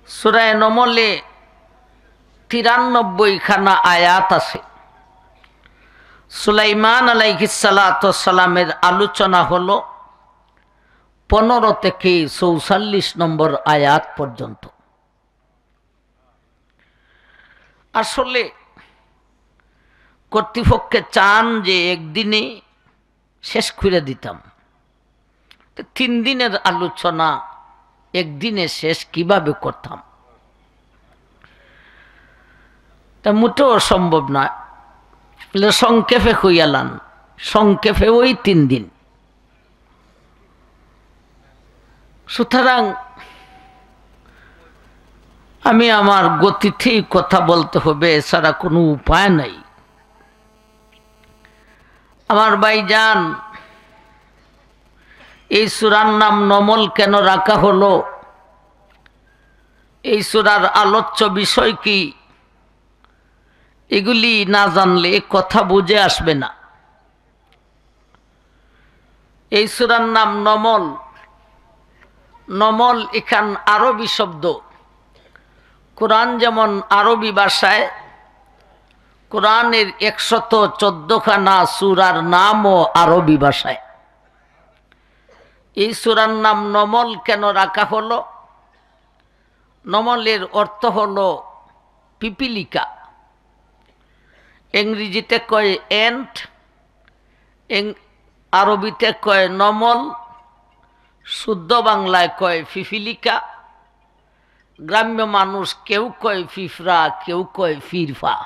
সূরা নমলে 93 খানা আয়াত আছে। সুলাইমান আলাইহিস সালাতু ওয়াস সালামের আলোচনা হলো 15 থেকে 44 নম্বর আয়াত পর্যন্ত। আসলে কর্তৃপক্ষে চান যে একদিনে শেষ করে দিতাম, 3 দিনের আলোচনা একদিনে শেষ কিভাবে করতাম, তা মোটেও সম্ভব না। সংক্ষেপে হইয়ালান, সংক্ষেপে ওই 3 দিন। সুতরাং আমি আমার গতিতেই কথা বলতে হবে, এছাড়া কোনো উপায় নাই। আমার ভাইজান, এই সূরার নাম নমল কেন রাখা হলো? এই সূরার আলোচ্য বিষয় কি? এগুলি না জানলে কথা বুঝে আসবে না। এই সূরার নাম নমল। নমল এখান আরবি শব্দ। কোরআন যেমন আরবি ভাষায়, কোরআনের 114 খানা সূরার নামও আরবি ভাষায়। এই সূরার নাম নমল কেন রাখা হলো? নমলের অর্থ হলো পিপিলিকা। ইংরেজিতে কয় এন্ট, আরবিতে কয় নমল, শুদ্ধ বাংলায় কয় পিপিলিকা। গ্রাম্য মানুষ কেউ কয় ফিফরা, কেউ কয় ফিরফা।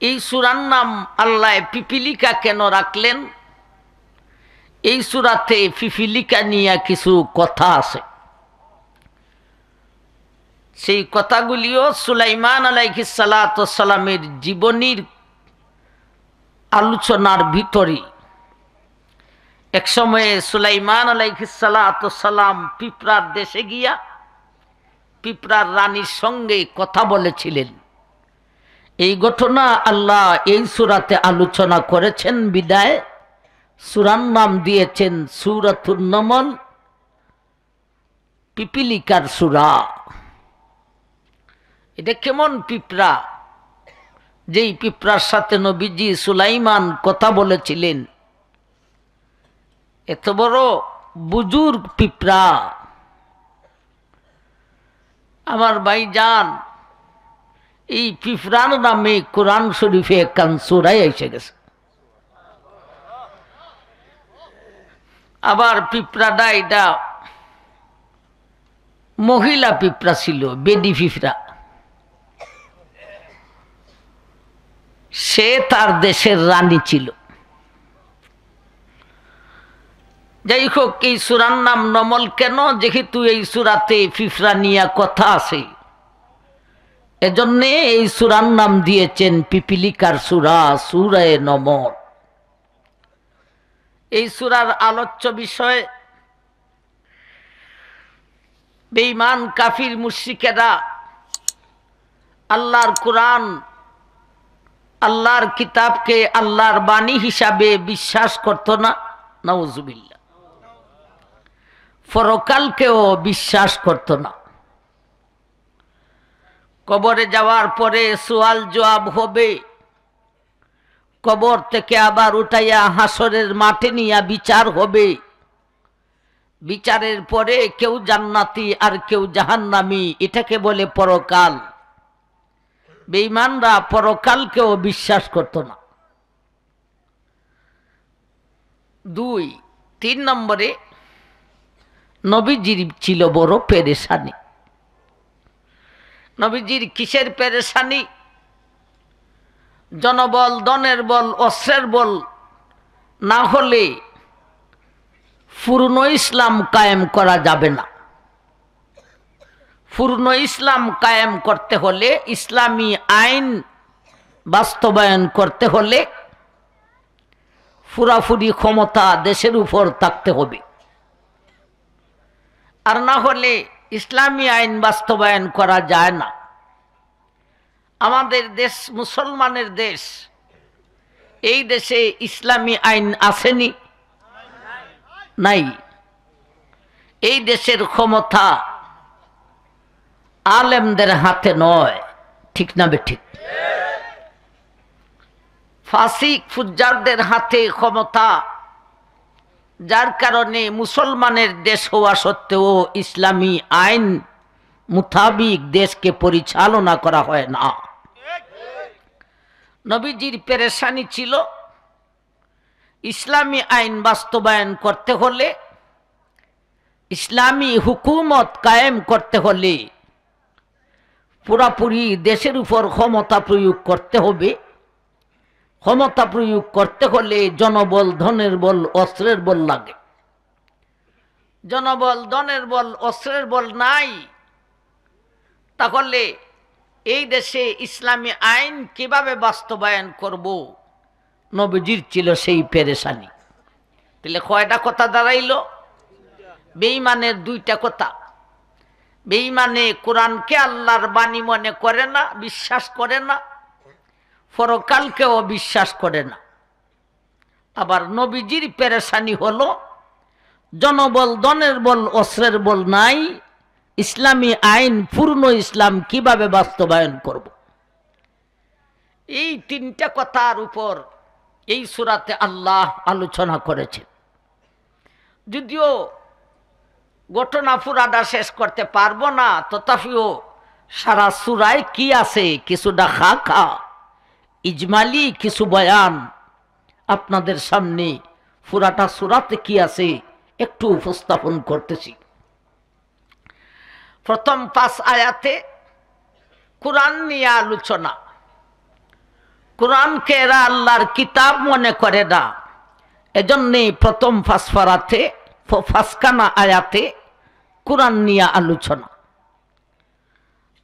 এই সূরার নাম আল্লাহ পিপিলিকা কেন রাখলেন? এই সূরাতে পিপিলিকা নিয়ে কিছু কথা আছে। সেই কথাগুলিও সুলাইমান আলাইহিস সালাতু ওয়াস সালামের জীবনীর আলোচনার ভিতরে। এক সময়ে সুলাইমান আলাইহিস সালাতু ওয়াস সালাম পিঁপড়ার দেশে গিয়া পিঁপড়ার রানীর সঙ্গে কথা বলেছিলেন। এই ঘটনা আল্লাহ এই সূরাতে আলোচনা করেছেন বিদায় সূরার নাম দিয়েছেন সূরাতুন নমল, পিপিলিকার সূরা। এটা কেমন পিঁপড়া? যেই পিঁপড়ার সাথে নবীজি সুলাইমান কথা বলেছিলেন, এত বড় বুজুর্গ পিঁপড়া। আমার ভাইজান, এই পিঁপড়ার নামে কোরআন শরীফে একখান সূরা এসে গেছে। আবার পিঁপড়াটা এটা মহিলা পিঁপড়া ছিল, বেডি পিঁপড়া। সে তার দেশের রানী ছিল। যাই হোক, এই সূরার নাম নমল কেন? যেহেতু এই সূরাতে পিঁপড়া নিয়ে কথা আছে, এজন্যে এই সূরার নাম দিয়েছেন পিপিলিকার সূরা, সূরায়ে নমল। এই সূরার আলোচ্য বিষয় বেঈমান কাফির মুশরিকেরা আল্লাহর কোরআন, আল্লাহর কিতাবকে আল্লাহর বাণী হিসাবে বিশ্বাস করত না, নাউজুবিল্লাহ। পরকালকেও বিশ্বাস করত না। কবরে যাওয়ার পরে সওয়াল জবাব হবে, কবর থেকে আবার উঠাইয়া হাসরের মাঠে নিয়ে বিচার হবে। বিচারের পরে কেউ জান্নাতি আর কেউ জাহান্নামী, এটাকে বলে পরকাল। বেঈমানরা পরকালকেও বিশ্বাস করত না। 3 নম্বরে নবীজির ছিল বড় পেরেশানি। নবীজির কিসের পেরেশানি? জনবল, ধনের বল, অস্ত্রের বল না হলে পূর্ণ ইসলাম কায়েম করা যাবে না। পূর্ণ ইসলাম কায়েম করতে হলে, ইসলামী আইন বাস্তবায়ন করতে হলে পুরাপুরি ক্ষমতা দেশের উপর থাকতে হবে। আর না হলে ইসলামী আইন বাস্তবায়ন করা যায় না। আমাদের দেশ মুসলমানের দেশ, এই দেশে ইসলামী আইন আসেনি? নাই। এই দেশের ক্ষমতা আলেমদের হাতে নয়, ঠিক না বেঠিক? ফাসিক ফুজ্জারদের হাতে ক্ষমতা, যার কারণে মুসলমানের দেশ হওয়া সত্ত্বেও ইসলামী আইন মুতাবিক দেশকে পরিচালনা করা হয় না। নবীজির পেরেশানি ছিল ইসলামী আইন বাস্তবায়ন করতে হলে, ইসলামী হুকুমত কায়েম করতে হলে পুরাপুরি দেশের উপর ক্ষমতা প্রয়োগ করতে হবে। ক্ষমতা প্রয়োগ করতে হলে জনবল, ধনের বল, অস্ত্রের বল লাগে। জনবল, ধনের বল, অস্ত্রের বল নাই, তাহলে এই দেশে ইসলামী আইন কিভাবে বাস্তবায়ন করব? নবীজির ছিল সেই পেরেশানি। তাহলে কয়টা কথা দাঁড়াইল? বেঈমানের দুইটা কথা। বেঈমানে কোরআনকে আল্লাহর বাণী মনে করে না, বিশ্বাস করে না, পরকালকেও বিশ্বাস করে না। আবার নবীজির পেরেশানি হলো জনবল, ধনের বল, অস্ত্রের বল নাই, ইসলামী আইন পূর্ণ ইসলাম কিভাবে বাস্তবায়ন করব? এই তিনটা কথার উপর এই সূরাতে আল্লাহ আলোচনা করেছেন। যদিও ঘটনা পুরাটা শেষ করতে পারবো না, তথাপিও সারা সূরায় কি আছে কিছুটা খাখা ইজমালি কিছু বয়ান আপনাদের সামনে পুরাটা সূরাতে কি আছে একটু উপস্থাপন করতেছি। প্রথম 5 আয়াতে কোরআন নিয়ে আলোচনা। কোরআনকে এরা আল্লাহর কিতাব মনে করে না, এজন্যে প্রথম 5 আয়াতে কোরআন নিয়ে আলোচনা।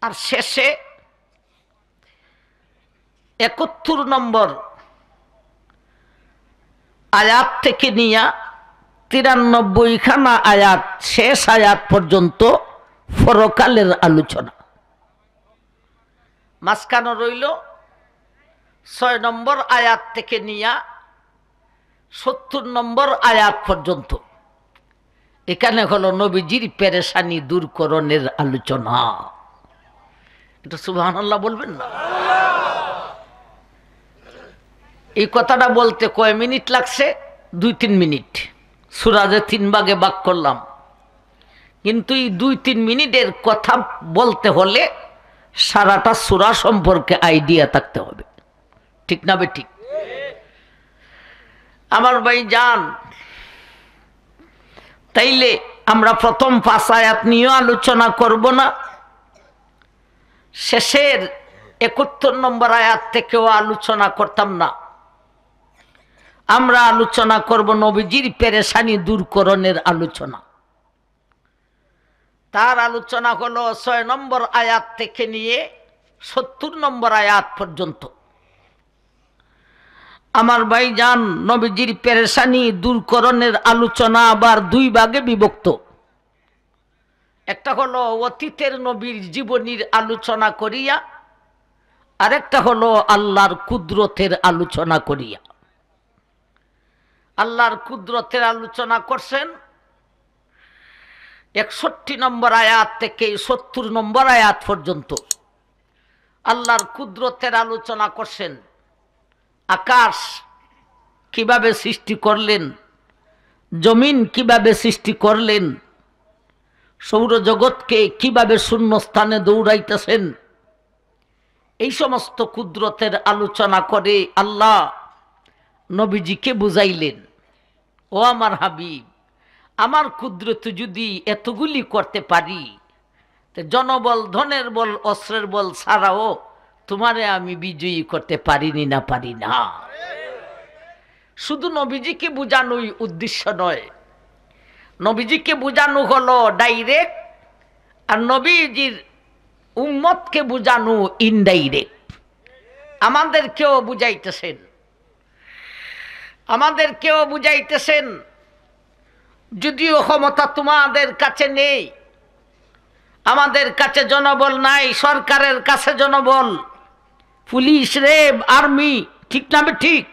আর শেষে 71 নম্বর আয়াত থেকে নিয়ে 93খানা আয়াত, শেষ আয়াত পর্যন্ত পরকালের আলোচনা। মাঝখানে রইল 6 নম্বর আয়াত থেকে নিয়ে 70 নম্বর আয়াত পর্যন্ত। এখানে হলো নবীজির পেরেশানি দূরকরণের আলোচনা। এটা সুবহানাল্লাহ বলবেন না? এই কথাটা বলতে কয় মিনিট লাগছে? 2-3 মিনিট। সূরাতে 3 ভাগে ভাগ করলাম, কিন্তু এই 2-3 মিনিটের কথা বলতে হলে সারাটা সূরা সম্পর্কে আইডিয়া থাকতে হবে, ঠিক না বেঠিক? আমার ভাই যান, তাইলে আমরা প্রথম 5 আয়াত নিয়ে আলোচনা করব না, শেষের 71 নম্বর আয়াত থেকেও আলোচনা করতাম না। আমরা আলোচনা করব নবীজির পেরেশানি দূরকরণের আলোচনা। তার আলোচনা হলো 6 নম্বর আয়াত থেকে নিয়ে 70 নম্বর আয়াত পর্যন্ত। আমার ভাইজান, নবীজির পেরেশানি দূরকরণের আলোচনা আবার 2 ভাগে বিভক্ত। একটা হলো অতীতের নবীর জীবনীর আলোচনা করিয়া, আরেকটা হলো আল্লাহর কুদরতের আলোচনা করিয়া। আল্লাহর কুদরতের আলোচনা করছেন 61 নম্বর আয়াত থেকে 70 নম্বর আয়াত পর্যন্ত। আল্লাহর কুদরতের আলোচনা করছেন, আকাশ কিভাবে সৃষ্টি করলেন, জমিন কিভাবে সৃষ্টি করলেন, সৌরজগৎকে কিভাবে শূন্য স্থানে দৌড়াইতেছেন। এই সমস্ত কুদরতের আলোচনা করে আল্লাহ নবীজিকে বুঝাইলেন, ও আমার হাবিব, আমার কুদরত যদি এতগুলি করতে পারি, জনবল, ধনের বল, অস্ত্রের বল ছাড়াও তোমারে আমি বিজয়ী করতে পারিনি না, পারি না। শুধু নবীজিকে বুঝানোই উদ্দেশ্য নয়, নবীজিকে বুঝানো হলো ডাইরেক্ট, আর নবীজির উম্মতকে বুঝানো ইনডাইরেক্ট। আমাদেরকেও বুঝাইতেছেন, আমাদেরকেও বুঝাইতেছেন, যদিও ক্ষমতা তোমাদের কাছে নেই, আমাদের কাছে জনবল নাই, সরকারের কাছে জনবল, পুলিশ, র্যাব, আর্মি, ঠিক না? ঠিক।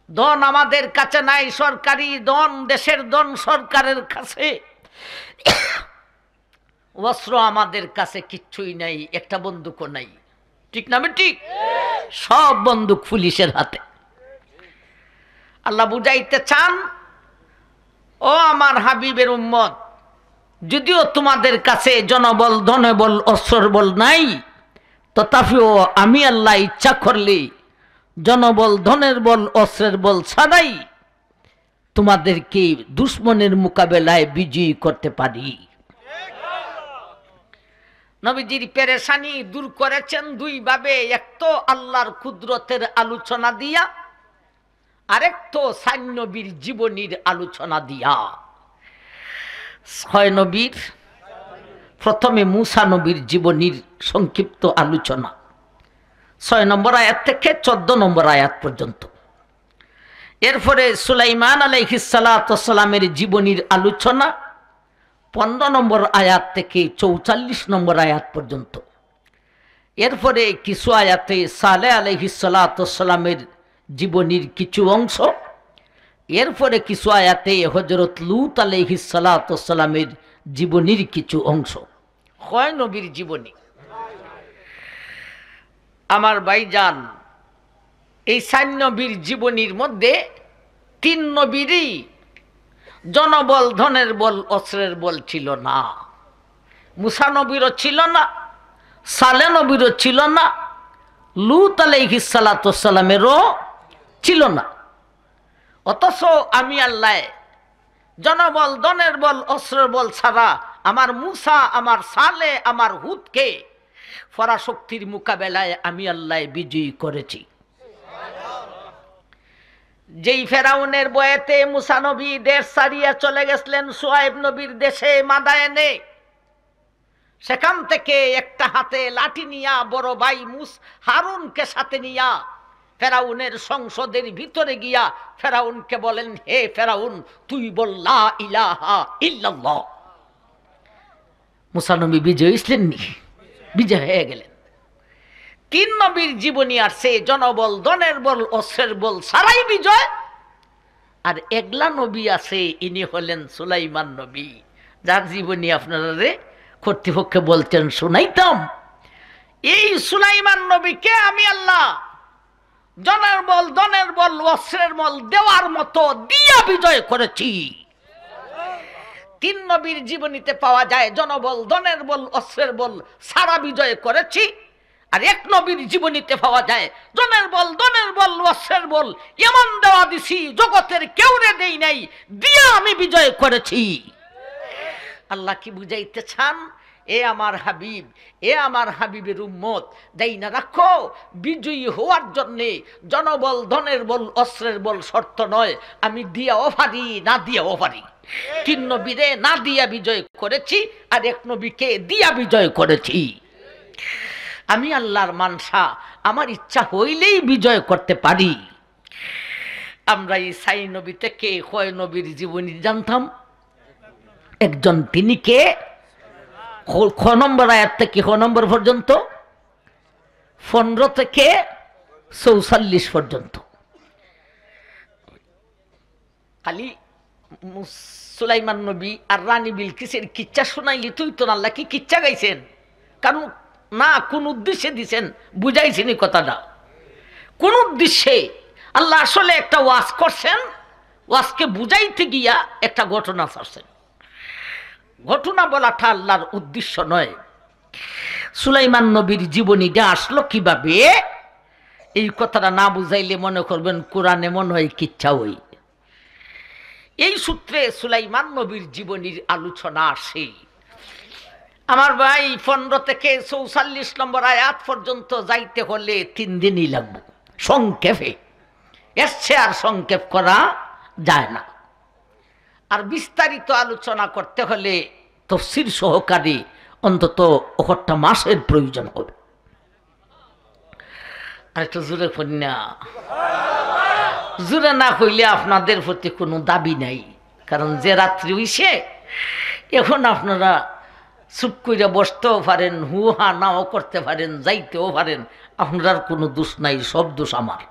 ধন আমাদের কাছে নাই, সরকারি ধন, দেশের ধন সরকারের কাছে, অস্ত্র আমাদের কাছে কিচ্ছুই নাই, একটা বন্দুকও নাই। ঠিক না ঠিক? সব বন্দুক পুলিশের হাতে। আল্লাহ বুঝাইতে চান, ও আমার হাবিবের উম্মত, যদিও তোমাদের কাছে জনবল, ধনবল, অস্ত্র বল নাই, তথাপিও আমি আল্লাহ ইচ্ছা করলে জনবল, ধনের বল, অস্ত্রের বল ছাড়াই তোমাদেরকে দুশ্মনের মোকাবেলায় বিজয়ী করতে পারি। নবীজির পেরেশানি দূর করেছেন দুই ভাবে, এক তো আল্লাহর কুদরতের আলোচনা দিয়া, আরেক তো সাইন নবীর জীবনীর আলোচনা দিয়া। ছয় নবীর, প্রথমে মুসা নবীর জীবনীর সংক্ষিপ্ত আলোচনা 6 নম্বর আয়াত থেকে 14 নম্বর আয়াত পর্যন্ত। এরপরে সুলাইমান আলাইহিস সালাতু ওয়াস সালামের জীবনীর আলোচনা 15 নম্বর আয়াত থেকে 44 নম্বর আয়াত পর্যন্ত। এরপরে কিছু আয়াতে সালেহ আলাইহিস সালাতু ওয়াস সালামের জীবনীর কিছু অংশ, এরপরে কিছু আয়াতে হযরত লূত আলাইহিস সালাতু ওয়াস সালামের জীবনীর কিছু অংশ। হয় নবীর জীবনী। আমার ভাইজান, এই 4 নবীর জীবনীর মধ্যে 3 নবীরই জনবল, ধনের বল, অস্ত্রের বল ছিল না। মুসা নবীরও ছিল না, সালেহ নবীরও ছিল না, লূত আলাইহিস সালাতু ওয়াস সালামেরও ছিল না। অথচ আমি আল্লাহ জনবল, ধনের বল, অস্ত্রের বল ছাড়া আমার মুসা, আমার সালেহ, আমার হুদকে পরাশক্তির মোকাবেলায় আমি আল্লাহ বিজয়ী করেছি। যেই ফেরাউনের বয়েতে মুসা নবী দেশ ছাড়িয়ে চলে গেছিলেন শুআয়ব নবীর দেশে মাদায়েনে, সেখান থেকে একটা হাতে লাঠি নিয়া বড় ভাই হারুনকে সাথে নিয়া ফেরাউনের সংসদের ভিতরে গিয়া ফেরাউনকে বলেন, হে ফেরাউন, তুই বল লা ইলাহা ইল্লাল্লাহ। মুসা নবী বিজয় হইলেন নি? বিজয় হয়ে গেলেন। 3 নবীর জীবনী আসছে জনবল, ধনের বল, অস্ত্রের বল ছাড়াই বিজয়। আর একলা নবী আছে, ইনি হলেন সুলাইমান নবী, যার জীবনী আপনারা কর্তৃপক্ষে বলতেন শুনাইতাম। এই সুলাইমান নবীকে আমি আল্লাহ জনের বল, ধনের বল, অস্ত্রের বল দেওয়ার মতো দিয়া বিজয় করেছি। 3 নবীর জীবনীতে পাওয়া যায় জনবল, ধনের বল, অস্ত্রের বল সারা বিজয় করেছি। আর 1 নবীর জীবনীতে পাওয়া যায় জনের বল, ধনের বল, অস্ত্রের বল এমন দেওয়া দিছি জগতের কেউরে দেই নাই, দিয়া আমি বিজয় করেছি। আল্লাহ কি বুঝাইতে চান? এ আমার হাবিব, এ আমার হাবিবের উম্মত, দেই না রাখো, বিজয়ী হওয়ার জন্যে জনবল, ধনের বল, অস্ত্রের বল শর্ত নয়, আমি দিয়াও পারি, না দিয়াও পারি। 3 নবীরে না দিয়া বিজয় করেছি, আর 1 নবীকে দিয়া বিজয় করেছি। আমি আল্লাহর মানসা, আমার ইচ্ছা হইলেই বিজয় করতে পারি। আমরা এই 4 নবী থেকে কয় নবীর জীবনী জানতাম? একজন, তিনি কে? খ নম্বর আয়াত থেকে খ নম্বর পর্যন্ত, 15 থেকে 44 পর্যন্ত। খালি সুলাইমান নবী আর রানী বিলকিসের কিচ্ছা শোনাইলি তুই তো আল্লাহ কি কিচ্ছা গাইছেন? কারণ না, কোন উদ্দেশ্যে দিছেন বুঝাইছেন এই কথাটা। কোন উদ্দেশ্যে আল্লাহ আসলে একটা ওয়াজ করছেন, ওয়াজকে বুঝাইতে গিয়া একটা ঘটনা ছাড়ছেন। ঘটনা বলাটা আল্লাহর উদ্দেশ্য নয়। সুলাইমান নবীর জীবনীটা আসলো কিভাবে, এই কথাটা না বুঝাইলে মনে করবেন কোরআনে মনে হয় কিচ্ছা হই। এই সূত্রে সুলাইমান নবীর জীবনীর আলোচনা আসে। আমার ভাই, 15 থেকে 44 নম্বর আয়াত পর্যন্ত যাইতে হলে 3 দিনই লাগবে সংক্ষেপে। এসছে আর সংক্ষেপ করা যায় না। আর বিস্তারিত আলোচনা করতে হলে তফসির সহকারী অন্তত 1 মাসের প্রয়োজন হবে। আর একটু জোরে করি না, জোরে না কইলে আপনাদের প্রতি কোনো দাবি নাই। কারণ যে রাত্রি হইছে, এখন আপনারা চুপ করে বসতেও পারেন, হু হা নাও করতে পারেন, যাইতেও পারেন, আপনার কোনো দোষ নাই, সব দোষ আমার।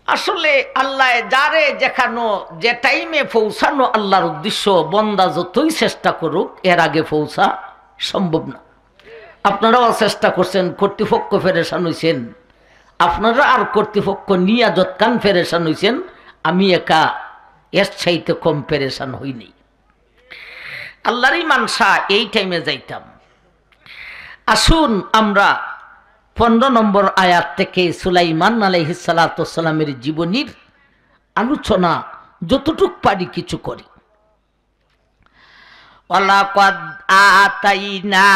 আসলে আল্লাহ যারে যেখানো যে টাইমে পৌঁছানো আল্লাহর উদ্দেশ্য, বন্দা যতই চেষ্টা করুক এর আগে পৌঁছা সম্ভব না। আপনারাও চেষ্টা করছেন, কর্তৃপক্ষ ফেরেশান হইছেন, আপনারা আর কর্তৃপক্ষ নিয়া যৎকান ফেরেশান হইছেন, আমি একা এর চাইতে কম পেরেশান হইনি। আল্লাহরই মানসা এই টাইমে যাইতাম। আসুন আমরা 15 নম্বর আয়াত থেকে সুলাইমান আলাইহিস সালাতু ওয়াস সালামের জীবনীর আলোচনা যতটুক পারি কিছু করি। ওয়ালাকাদ আতাইনা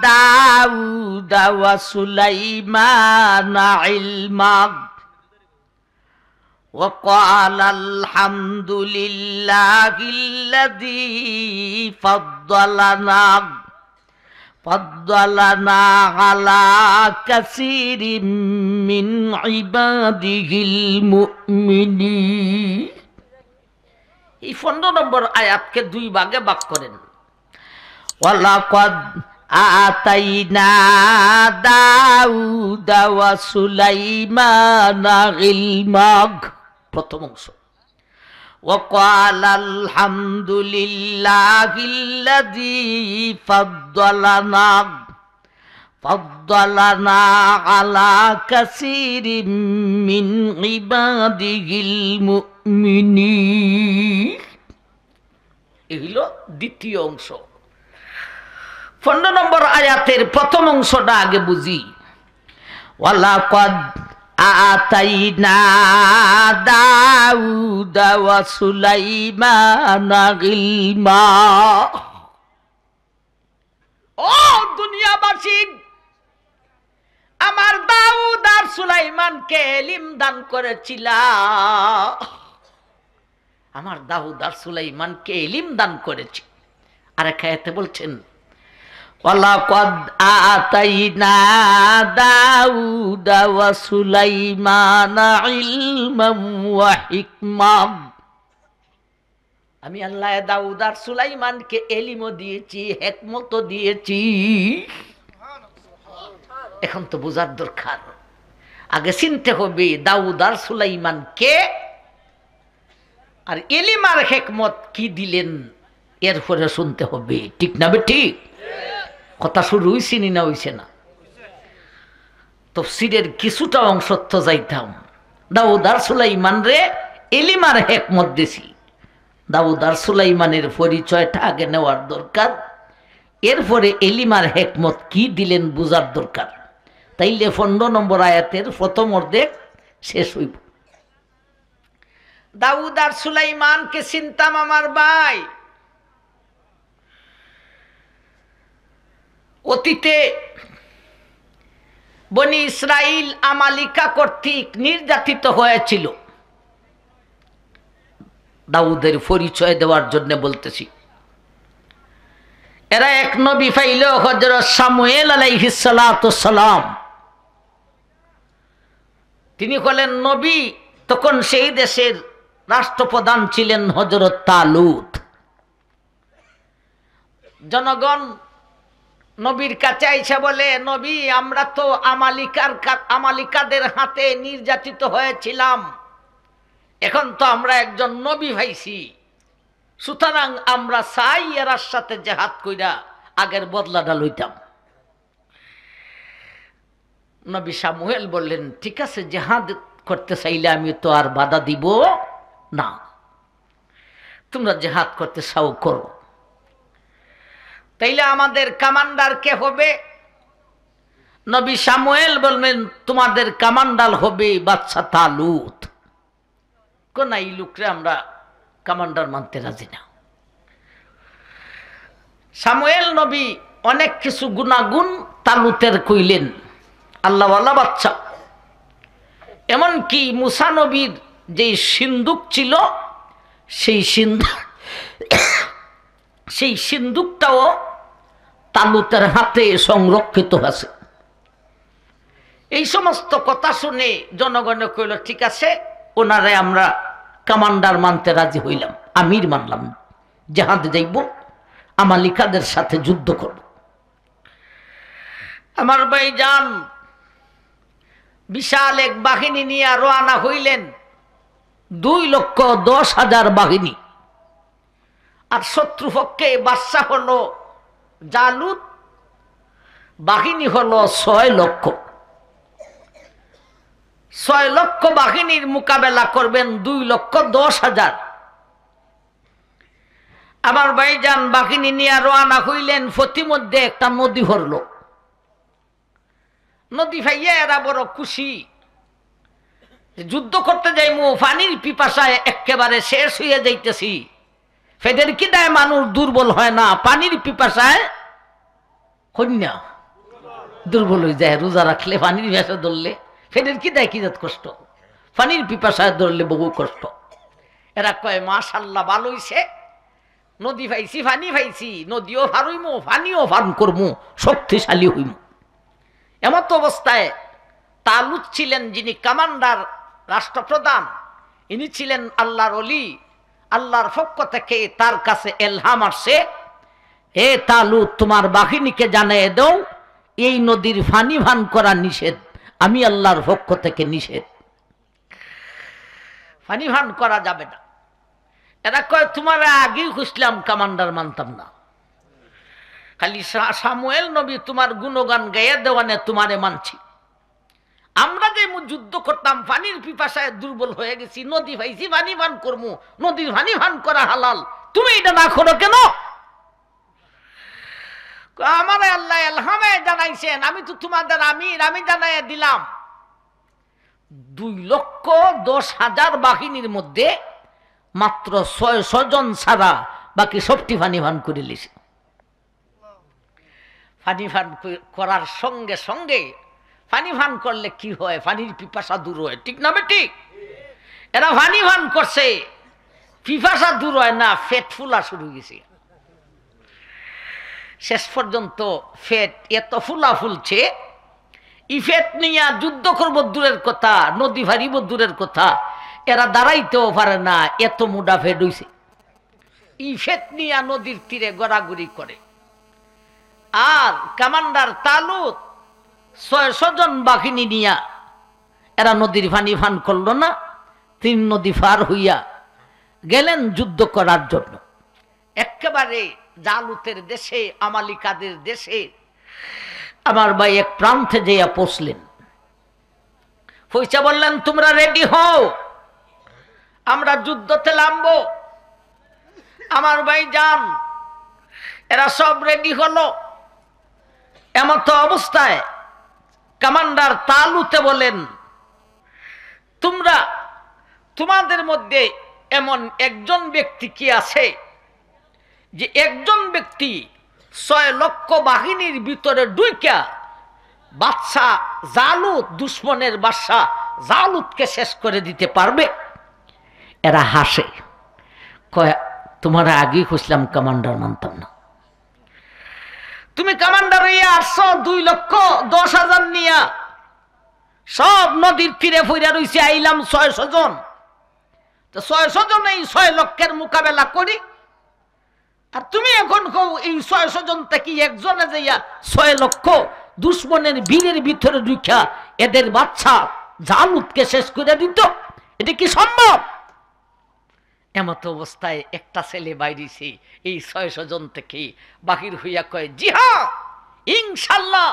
দাউদা ওয়া সুলাইমানা ইলমা ওয়া ক্বালা আলহামদুলিল্লাহিল্লাযী ফাদ্দালানা আলা কাসীরিম মিন ইবাদিহিল মুমিনিন। এই 15 নম্বর আয়াতকে দুই ভাগে ভাগ করেন। ওয়ালাকাদ আতাইনা দাউদা ওয়া সুলাইমানা ইলমা, প্রথম অংশ। ওয়া ক্বালা আলহামদুলিল্লাহিল্লাযী ফাদ্দালানা আলা কাসীরিম মিন ইবাদিহিল মুমিনিন। এই হলো দ্বিতীয় অংশ। 15 নম্বর আয়াতের প্রথম অংশটা আগে বুঝি। ওয়ালাকাদ আতাইনা দাউদা ওয়া সুলাইমানা ইলমা। ও দুনিয়াবাসী, আমার দাউদ আর সুলাইমানকে ইলম দান করেছিলাম। আমার দাউদ আর সুলাইমানকে ইলম দান করেছি। আর এক আয়াতে বলছেন ওয়ালাকাদ আতাইনা দাউদা ওয়া সুলাইমানা ইলমান ওয়া হিকমা। আমি আল্লাহ দাউদ আর সুলাইমানকে ইলমও দিয়েছি, হিকমতও দিয়েছি। এখন তো বোঝার দরকার, আগে চিনতে হবে দাউদ আর সুলাইমান কে, আর ইলম আর হিকমত কি দিলেন, এরপরে শুনতে হবে। ঠিক না ঠিক? কথা শুরু হইছে না হইছে না? তাফসীরের কিছুটা অংশ তো যাইতাম। দাউদ আর সুলাইমান রে ইলম আর হিকমত দিছি। দাউদ আর সুলাইমানের পরিচয়টা আগে নেওয়ার দরকার, এরপরে ইলম আর হিকমত কি দিলেন বুঝার দরকার। তাইলে 15 নম্বর আয়াতের প্রথম অর্ধেক শেষ হইব। দাউদ আর সুলাইমানকে চিনতাম আমার ভাই। অতীতে বনি ইসরাইল আমালিকা কর্তৃক নির্যাতিত হয়েছিল। দাউদের পরিচয় দেওয়ার জন্য বলতেছি। এরা এক নবী পাইল, হযরত শামুয়েল আলাইহিস সালাতু ওয়াস সালাম। তিনি হলেন নবী। তখন সেই দেশের রাষ্ট্রপ্রধান ছিলেন হযরত তালুত। জনগণ নবীর কাছে আইসা বলে, নবী আমরা তো আমালিকাদের হাতে নির্যাতিত হয়েছিলাম, এখন তো আমরা একজন নবী ভাইছি, সুতরাং আমরা চাই এরার সাথে জেহাদ কইরা আগের বদলাটা লইতাম। নবী শামুয়েল বললেন, ঠিক আছে, জেহাদ করতে চাইলে আমি তো আর বাধা দিব না, তোমরা জেহাদ করতে চাও করো। তাইলে আমাদের কমান্ডার কে হবে? নবী শামুয়েল বলবেন, তোমাদের কমান্ডার হবে বাদশা তালুত। কোন এই লোকরে আমরা কমান্ডার মানতে রাজি না। শামুয়েল নবী অনেক কিছু গুণাগুণ তালুতের কইলেন, আল্লাহওয়ালা বাচ্চা। এমনকি মুসা নবীর যে সিন্দুক ছিল, সেই সিন্দুকটাও তালুতের হাতে সংরক্ষিত আছে। এই সমস্ত কথা শুনে জনগণে কইল, ঠিক আছে, ওনারে আমরা কমান্ডার মানতে রাজি হইলাম, আমির মানলাম, জাহাজে যাইব, আমালিকাদের সাথে যুদ্ধ করব। আমার ভাই যান, বিশাল এক বাহিনী নিয়ে রওনা হইলেন, 2,10,000 বাহিনী। আর শত্রুপক্ষে বাদশা হলো জালুত, বাহিনী হলো 6 লক্ষ। 6 লক্ষ বাহিনীর মোকাবেলা করবেন 2,10,000। আমার ভাইজান বাহিনী নিয়ে রওনা হইলেন, প্রতিমধ্যে একটা নদী হরল। নদী ভাইয়া এরা বড় খুশি, যুদ্ধ করতে যাইমু, পানির পিপাসায় একেবারে শেষ হইয়া যাইতেছি। ফেদের কি দেয় মানুষ দুর্বল হয় না, পানির পিপাসায় কন্যা দুর্বল হয়ে যায়। রোজা রাখলে পানির পিপাসা ধরলে ফেদের কি দেয় কি যাত কষ্ট, পানির পিপাসায় ধরলে বহু কষ্ট। এরা কয় মাশাআল্লাহ ভালো হইছে, নদী পাইছি, পানি পাইছি, নদীও পার হইমু, পানিও পান করমু, শক্তিশালী হইমু। এমত অবস্থায় তালুত ছিলেন যিনি কমান্ডার, রাষ্ট্রপ্রধান, ইনি ছিলেন আল্লাহর ওলি। আল্লাহর পক্ষ থেকে তার কাছে এলহাম আসছে, হে তালুত তোমার বাহিনীকে জানিয়ে দাও এই নদীর পানি পান করা নিষেধ, আমি আল্লাহর পক্ষ থেকে নিষেধ, পানি পান করা যাবে না। এরা কয় তোমার আগেই খুঁজলাম, কমান্ডার মানতাম না, খালি সামুয়েল নবী তোমার গুণগান গাইয়া দেওয়ানে তোমারে মানছি। আমরা যে যুদ্ধ করতাম পানির পিপাসায় দুর্বল হয়ে গেছি, নদী পাইছি পানি পান করবো, নদীর পানি পান করা হালাল, তুমি এটা না করো কেন? আমার আল্লাহ এলহামে জানাইছেন, আমি তো তোমাদের আমির, আমি জানাই দিলাম। 2,10,000 বাহিনীর মধ্যে মাত্র 600 জন ছাড়া বাকি সবটি পানি পান করে লিছে। পানি পান করার সঙ্গে সঙ্গে, পানি পান করলে কি হয়, পানির পিপাসা দূর হয়, ঠিক না বেঠিক? এরা পানি পান করছে, পিপাসা দূর হয় না, পেট ফুলা শুরু হয়েছে। শেষ পর্যন্ত পেট এত ফুলা ফুলছে, ই পেট নিয়ে যুদ্ধ করব দূরের কথা, নদী ভারিব দূরের কথা, এরা দাঁড়াইতেও পারে না, এত মোটা পেট হইছে। ই পেট নিয়ে নদীর তীরে গড়াগড়ি করে। আর কমান্ডার তালুত 600 জন বাহিনী নিয়া এরা নদীর পানি পান করলো না, 3 নদী পার হইয়া গেলেন যুদ্ধ করার জন্য। একেবারে জালুতের দেশে, আমালিকাদের দেশে আমার ভাই এক প্রান্তে যেয়া পৌঁছলেন। পয়সা বললেন তোমরা রেডি হও, আমরা যুদ্ধতে নামবো। আমার ভাই যান, এরা সব রেডি হলো। এমত অবস্থায় কমান্ডার তালুতে বলেন, তোমাদের মধ্যে এমন একজন ব্যক্তি কি আছে যে একজন ব্যক্তি 6 লক্ষ বাহিনীর ভিতরে ঢুইকা বাদশা জালুত, দুশ্মনের বাদশা জালুতকে শেষ করে দিতে পারবে? এরা হাসে, কয় তোমার আগেই খুঁজলাম, কমান্ডার মানতাম না। তুমি কমান্ডার হইয়া আসছো 2,10,000 নিয়া, সব নদীর তীরে ফিরে রইছে, আইলাম 600 জন। তো 600 জন এই 6 লক্ষের মোকাবেলা করি, আর তুমি এখন এই 600 জন থেকে একজনে যাইয়া 6 লক্ষ দুশ্মনের বীরের ভিতরে ঢুকা এদের বাচ্চা জালুতকে শেষ করে দিত, এটা কি সম্ভব? এমত অবস্থায় একটা ছেলে বাইরেছে এই 600 জন থেকে, বাহির হইয়া কয়, জি হ্যাঁ ইনশাল্লাহ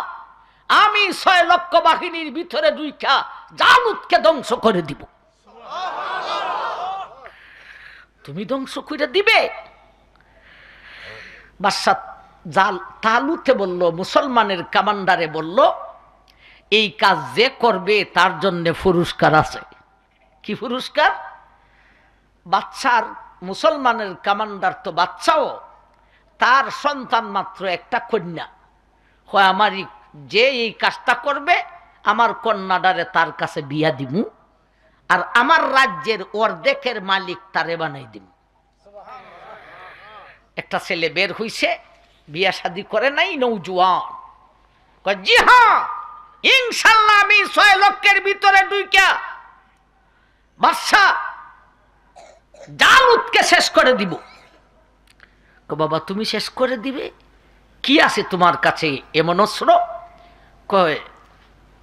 আমি 6 লক্ষ বাহিনীর ভিতরে ঢুকা জালুতকে ধ্বংস করে দিব। তুমি ধ্বংস করে দিবে? বাদশা তালুতে বলল, মুসলমানের কমান্ডারে বলল, এই কাজ যে করবে তার জন্য পুরস্কার আছে। কি পুরস্কার? বাদশার, মুসলমানের কমান্ডার তো বাদশাও, তার সন্তান মাত্র একটা কন্যা। হয় আমার যে এই কাজটা করবে আমার কন্যাটারে তার কাছে বিয়া দিমু, আর আমার রাজ্যের অর্ধেকের মালিক তারে বানাই দিম। একটা ছেলে বের হইছে, বিয়া শাদী করে নাই, নৌজওয়ান, কয় জি হ্যাঁ ইনশাল্লাহ আমি 6 লক্ষের ভিতরে ঢুইকা বাদশা জালুতকে শেষ করে দিব। বাবা তুমি শেষ করে দিবে? কি আছে তোমার কাছে এমন অস্ত্র? কয়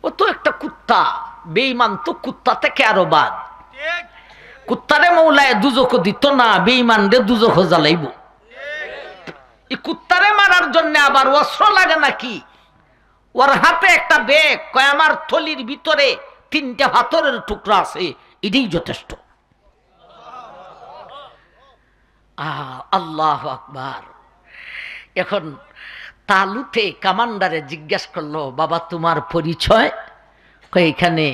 ও তো একটা কুত্তা, বেঈমান তো কুত্তা থেকে আরো বাদ। কুত্তারে মৌলায় দুজক দিত না, বেঈমান রে দুজক জ্বালাইব। এই কুত্তারে মারার জন্য আবার অস্ত্র লাগে নাকি? ওর হাতে একটা ব্যাগ, কয় আমার থলির ভিতরে 3টা পাথরের টুকরা আছে, এটাই যথেষ্ট। আল্লাহু আকবার। এখন তালুতে কমান্ডারে জিজ্ঞেস করলো, বাবা তোমার পরিচয়? কয় এখানে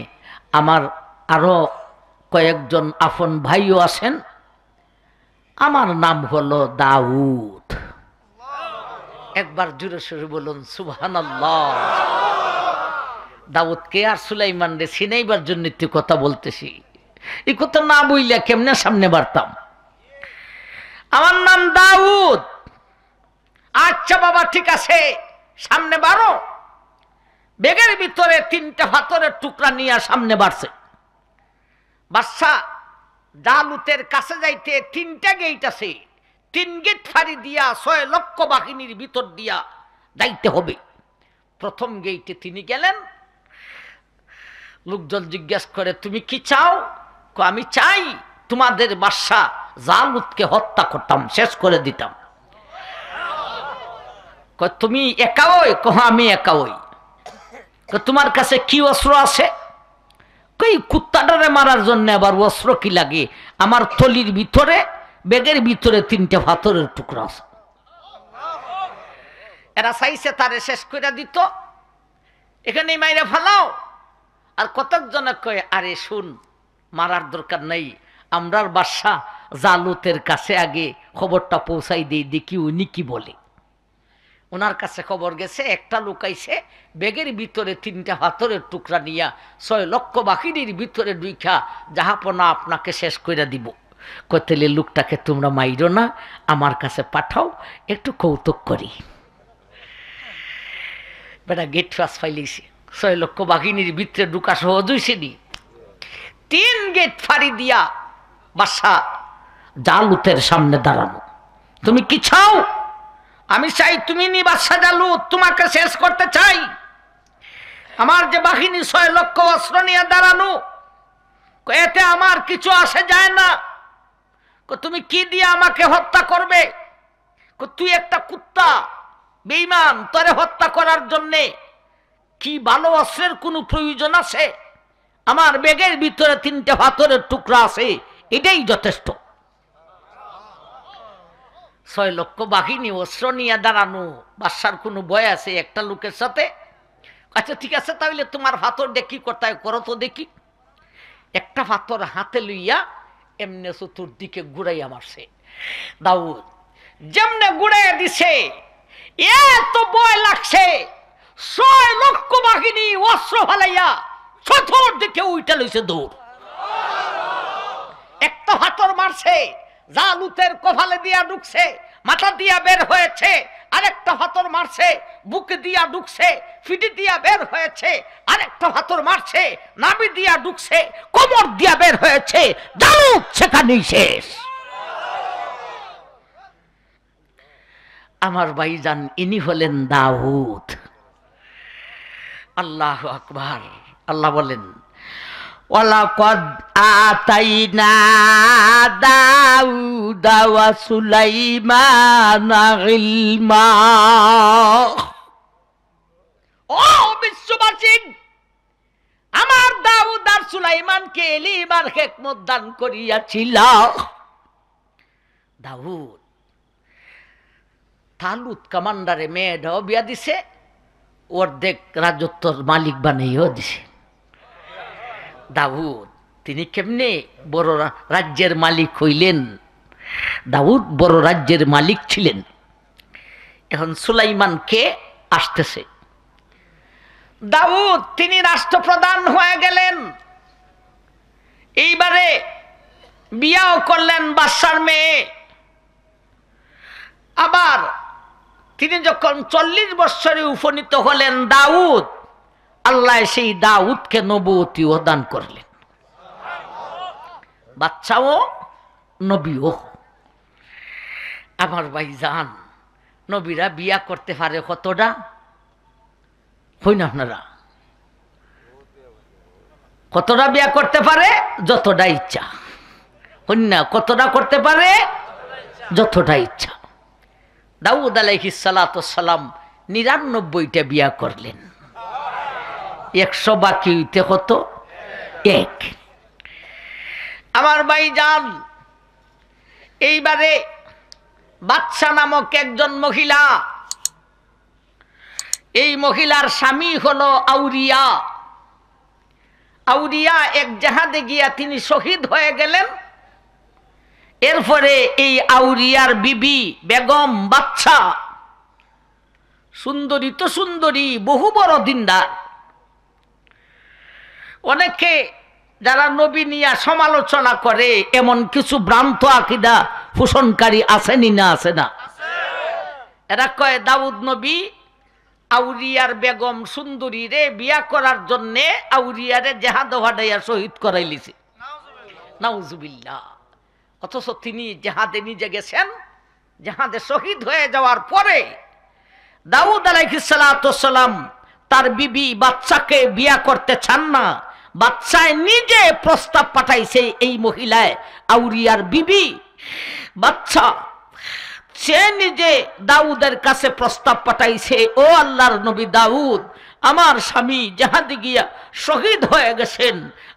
আমার আরো কয়েকজন আপন ভাইও আছেন, আমার নাম হলো দাউদ। একবার জোরে সোরে বলুন সুবহানাল্লাহ। দাউদকে আর সুলাইমান রে চিনাইবার জন্য তুই কথা বলতেছি, এই কথা না বইলে কেমনে সামনে বাড়তাম? আমার নাম দাউদ। আচ্ছা বাবা ঠিক আছে, সামনে বাড়ো। ব্যাগের ভিতরে 3টা পাথরের টুকরা নিয়ে সামনে বাড়ছে। বাদশা জালুতের কাছে যাইতে 3টা গেট আছে, 3 গেট ফাড়ি দিয়া 6 লক্ষ বাহিনীর ভিতর দিয়া যাইতে হবে। প্রথম গেইটে তিনি গেলেন। লোকজন জিজ্ঞাসা করে, তুমি কি চাও? আমি চাই তোমাদের বাদশা জালুতকে হত্যা করতাম, শেষ করে দিতাম। তুমি একা ওই? আমি একা ওই। তোমার কাছে কি অস্ত্র আছে? কই কুত্তাটারে মারার জন্য আবার অস্ত্র কি লাগে? আমার থলির ভিতরে, ব্যাগের ভিতরে 3টা পাথরের টুকরা আছে। এরা চাইছে তারে শেষ করে দিত, এখানেই মাইরা ফেলাও। আর কতকজনে কয়, আরে শুন, মারার দরকার নাই, আমরার বাদশা জালুতের কাছে আগে খবরটা পৌঁছাই দিই, দেখি উনি কি বলে। ওনার কাছে খবর গেছে, একটা লোক আইছে ব্যাগের ভিতরে 3টা পাথরের টুকরা নিয়া 6 লক্ষ বাহিনীর ভিতরে ঢুইকা জাহাপনা আপনাকে শেষ করে দিব। কইতেলে লোকটাকে তোমরা মাইরো না, আমার কাছে পাঠাও, একটু কৌতুক করি। বেটা গেট পাস ফাইলিছে, 6 লক্ষ বাহিনীর ভিতরে ঢুকা সহজ হইছে নি। 3 গেট ফাড়ি দিয়া বাদশা জালুতের সামনে দাঁড়ানো। তুমি কি চাও? আমি চাই তুমি নি বাদশা জালুত, তোমাকে শেষ করতে চাই। আমার যে বাহিনী 6 লক্ষ অস্ত্র নিয়ে দাঁড়ানো, এতে আমার কিছু আসে যায় না। তুমি কি দিয়ে আমাকে হত্যা করবে? তুই একটা কুত্তা, বেঈমান, তোরে হত্যা করার জন্যে কি ভালো অস্ত্রের কোনো প্রয়োজন আছে? আমার ব্যাগের ভিতরে 3টা পাথরের টুকরা আছে, এটাই যথেষ্ট। 6 লক্ষ বাহিনী অস্ত্র নিয়ে দাঁড়ানো, বাদশার কোনো ভয় আছে একটা লোকের সাথে? আচ্ছা ঠিক আছে, তাহলে তোমার পাথর দিয়ে কি করতে হয় করো তো দেখি। একটা পাথর হাতে লইয়া এমনি চতুর্দিকে ঘুরাইয়া মারছে। দাউদ যেমনে ঘুরাইয়া দিছে, এত ভয় লাগছে, 6 লক্ষ বাহিনী অস্ত্র ফালাইয়া চতুর্দিকে উইটা লইছে দৌড়। একটা পাথর মারছে, জালুতের কপালে দিয়া ঢুকছে, মাথা দিয়া বের হয়েছে। আরেকটা পাথর মারছে, বুকে দিয়া ঢুকছে, ফিটি দিয়া বের হয়েছে। আরেকটা পাথর মারছে, নাভি দিয়া ঢুকছে, কোমর দিয়া বের হয়েছে। জালুত সেখানেই শেষ। আমার ভাইজান, ইনি হলেন দাউদ। আল্লাহু আকবার। আল্লাহ বলেন, ওয়ালাকাদ আতাইনা দাউদা ওয়া সুলাইমানা ইলমা। ও বিশ্ববাসী, আমার দাউদ আর সুলাইমানকে ইলম আর হিকমত দান করিয়াছিল। দাউদ তালুত কমান্ডারে মেয়েটাও বিয়া দিছে, অর্ধেক রাজত্বর মালিক বানাইও দিছে। দাউদ তিনি কেমনে বড় রাজ্যের মালিক হইলেন? দাউদ বড় রাজ্যের মালিক ছিলেন। এখন সুলাইমান কে আসতেছে। দাউদ তিনি রাষ্ট্রপ্রধান হয়ে গেলেন। এইবারে বিয়াও করলেন বাদশার মেয়ে। আবার তিনি যখন 40 বৎসরে উপনীত হলেন দাউদ, আল্লাহ সেই দাউদকে নবুয়তিও দান করলেন। বাচ্চাও নবীও। আমার ভাইজান, নবীরা বিয়া করতে পারে কতটা? হই না আপনারা? কতটা বিয়া করতে পারে? যতটা ইচ্ছা। কন্যা কতটা করতে পারে? যতটা ইচ্ছা। দাউদ আলাইহিস সালাতু সালাম ৯৯টা বিয়া করলেন, ১০০ বাকি হইতে কত? ১। আমার ভাইজান, এইবারে বাদশা নামক একজন মহিলা, এই মহিলার স্বামী হলো আউরিয়া। আউরিয়া এক জাহাদে গিয়া তিনি শহীদ হয়ে গেলেন। এরপরে এই আউরিয়ার বিবি বেগম বাদশা, সুন্দরী তো সুন্দরী, বহু বড় দিনদার। অনেকে যারা নবী নিয়ে সমালোচনা করে এমন কিছু ভ্রান্ত আকীদা পোষণকারী আসেনি না? আছে না? এরা কয় দাউদ নবী আউরিয়ার বেগম সুন্দরী রে বিয়া করার জন্য আউরিয়ারে জেহাদ হাডাইয়া শহীদ করাইলিছে। নাউজুবিল্লাহ। অথচ তিনি জেহাদে নিজে গেছেন, জেহাদে শহীদ হয়ে যাওয়ার পরে দাউদ আলাইহিস সালাতু সালাম তার বিবি বাদশাকে বিয়া করতে চান না। বাদশায় নিজে প্রস্তাব পাঠাইছে এই মহিলায়, আউরিয়ার বিবি বাদশা সে নিজে দাউদের কাছে প্রস্তাব পাঠাইছে, ও আল্লাহর নবী দাউদ, আমার স্বামী জেহাদে গিয়া শহীদ হয়ে গেছেন,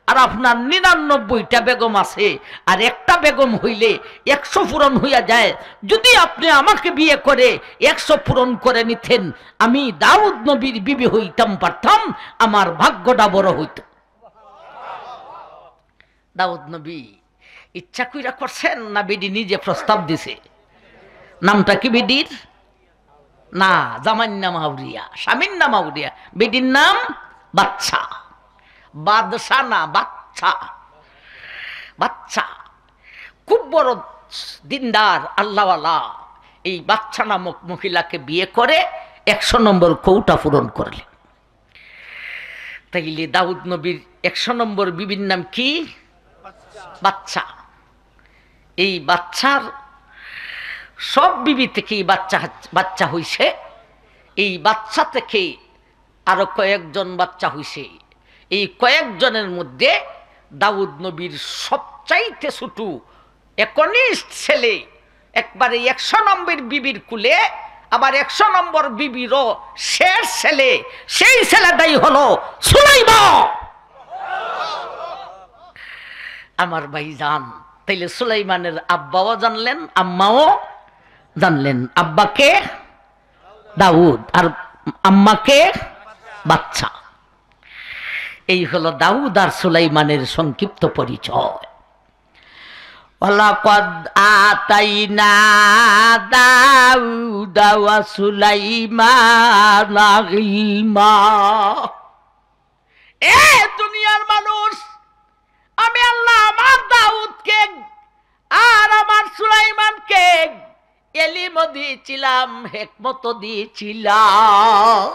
আর আপনার ৯৯টা বেগম আছে, আর একটা বেগম হইলে ১০০ পূরণ হইয়া যায়। যদি আপনি আমাকে বিয়ে করে ১০০ পূরণ করে নিতেন, আমি দাউদ নবীর বিবি হইতাম, পারতাম, আমার ভাগ্যটা বড় হইত। দাউদ নবী ইচ্ছা কইরা করছেন না বিডি নিজে প্রস্তাব দিছে? নামটা কি বিডির? না, জামাইর নাম আউরিয়া, স্বামীর নাম আউরিয়া, বিডির নাম বাদশা। বাদশা না, বাচ্চা। বাচ্চা খুব বড় দিনদার আল্লাহওয়ালা। এই বাচ্চা নামক মহিলাকে বিয়ে করে ১০০ নম্বর কৌটা পূরণ করলেন। তাইলে দাউদ নবীর ১০০ নম্বর বিবির নাম কি? বাচ্চা। এই বাচ্চার সব বিবি থেকে বাচ্চা হইছে। এই বাচ্চা থেকে আরো কয়েকজন বাচ্চা হইছে। এই কয়েকজনের মধ্যে দাউদ নবীর সবচাইতে ছোট ১৯ ছেলে একবারে ১০০ নম্বর বিবির কুলে, আবার ১০০ নম্বর বিবিরও শেষ ছেলে, সেই ছেলেটাই হলো সুলাইমান। আমার ভাইজান, তাইলে সুলাইমানের আব্বাও জানলেন, আম্মাও জানলেন। আব্বাকে দাউদ আর আম্মাকে বাচ্চা। এই হলো দাউদ আর সুলাইমানের সংক্ষিপ্ত পরিচয়। ওয়ালাকাদ আতাইনা দাউদা ওয়া সুলাইমানা ইলমা। এ দুনিয়ার মানুষ, আমি আল্লাহ আমার দাউদকে আর আমার সুলাইমানকে এলিম দিয়েছিলাম, হেকমত দিয়েছিলাম।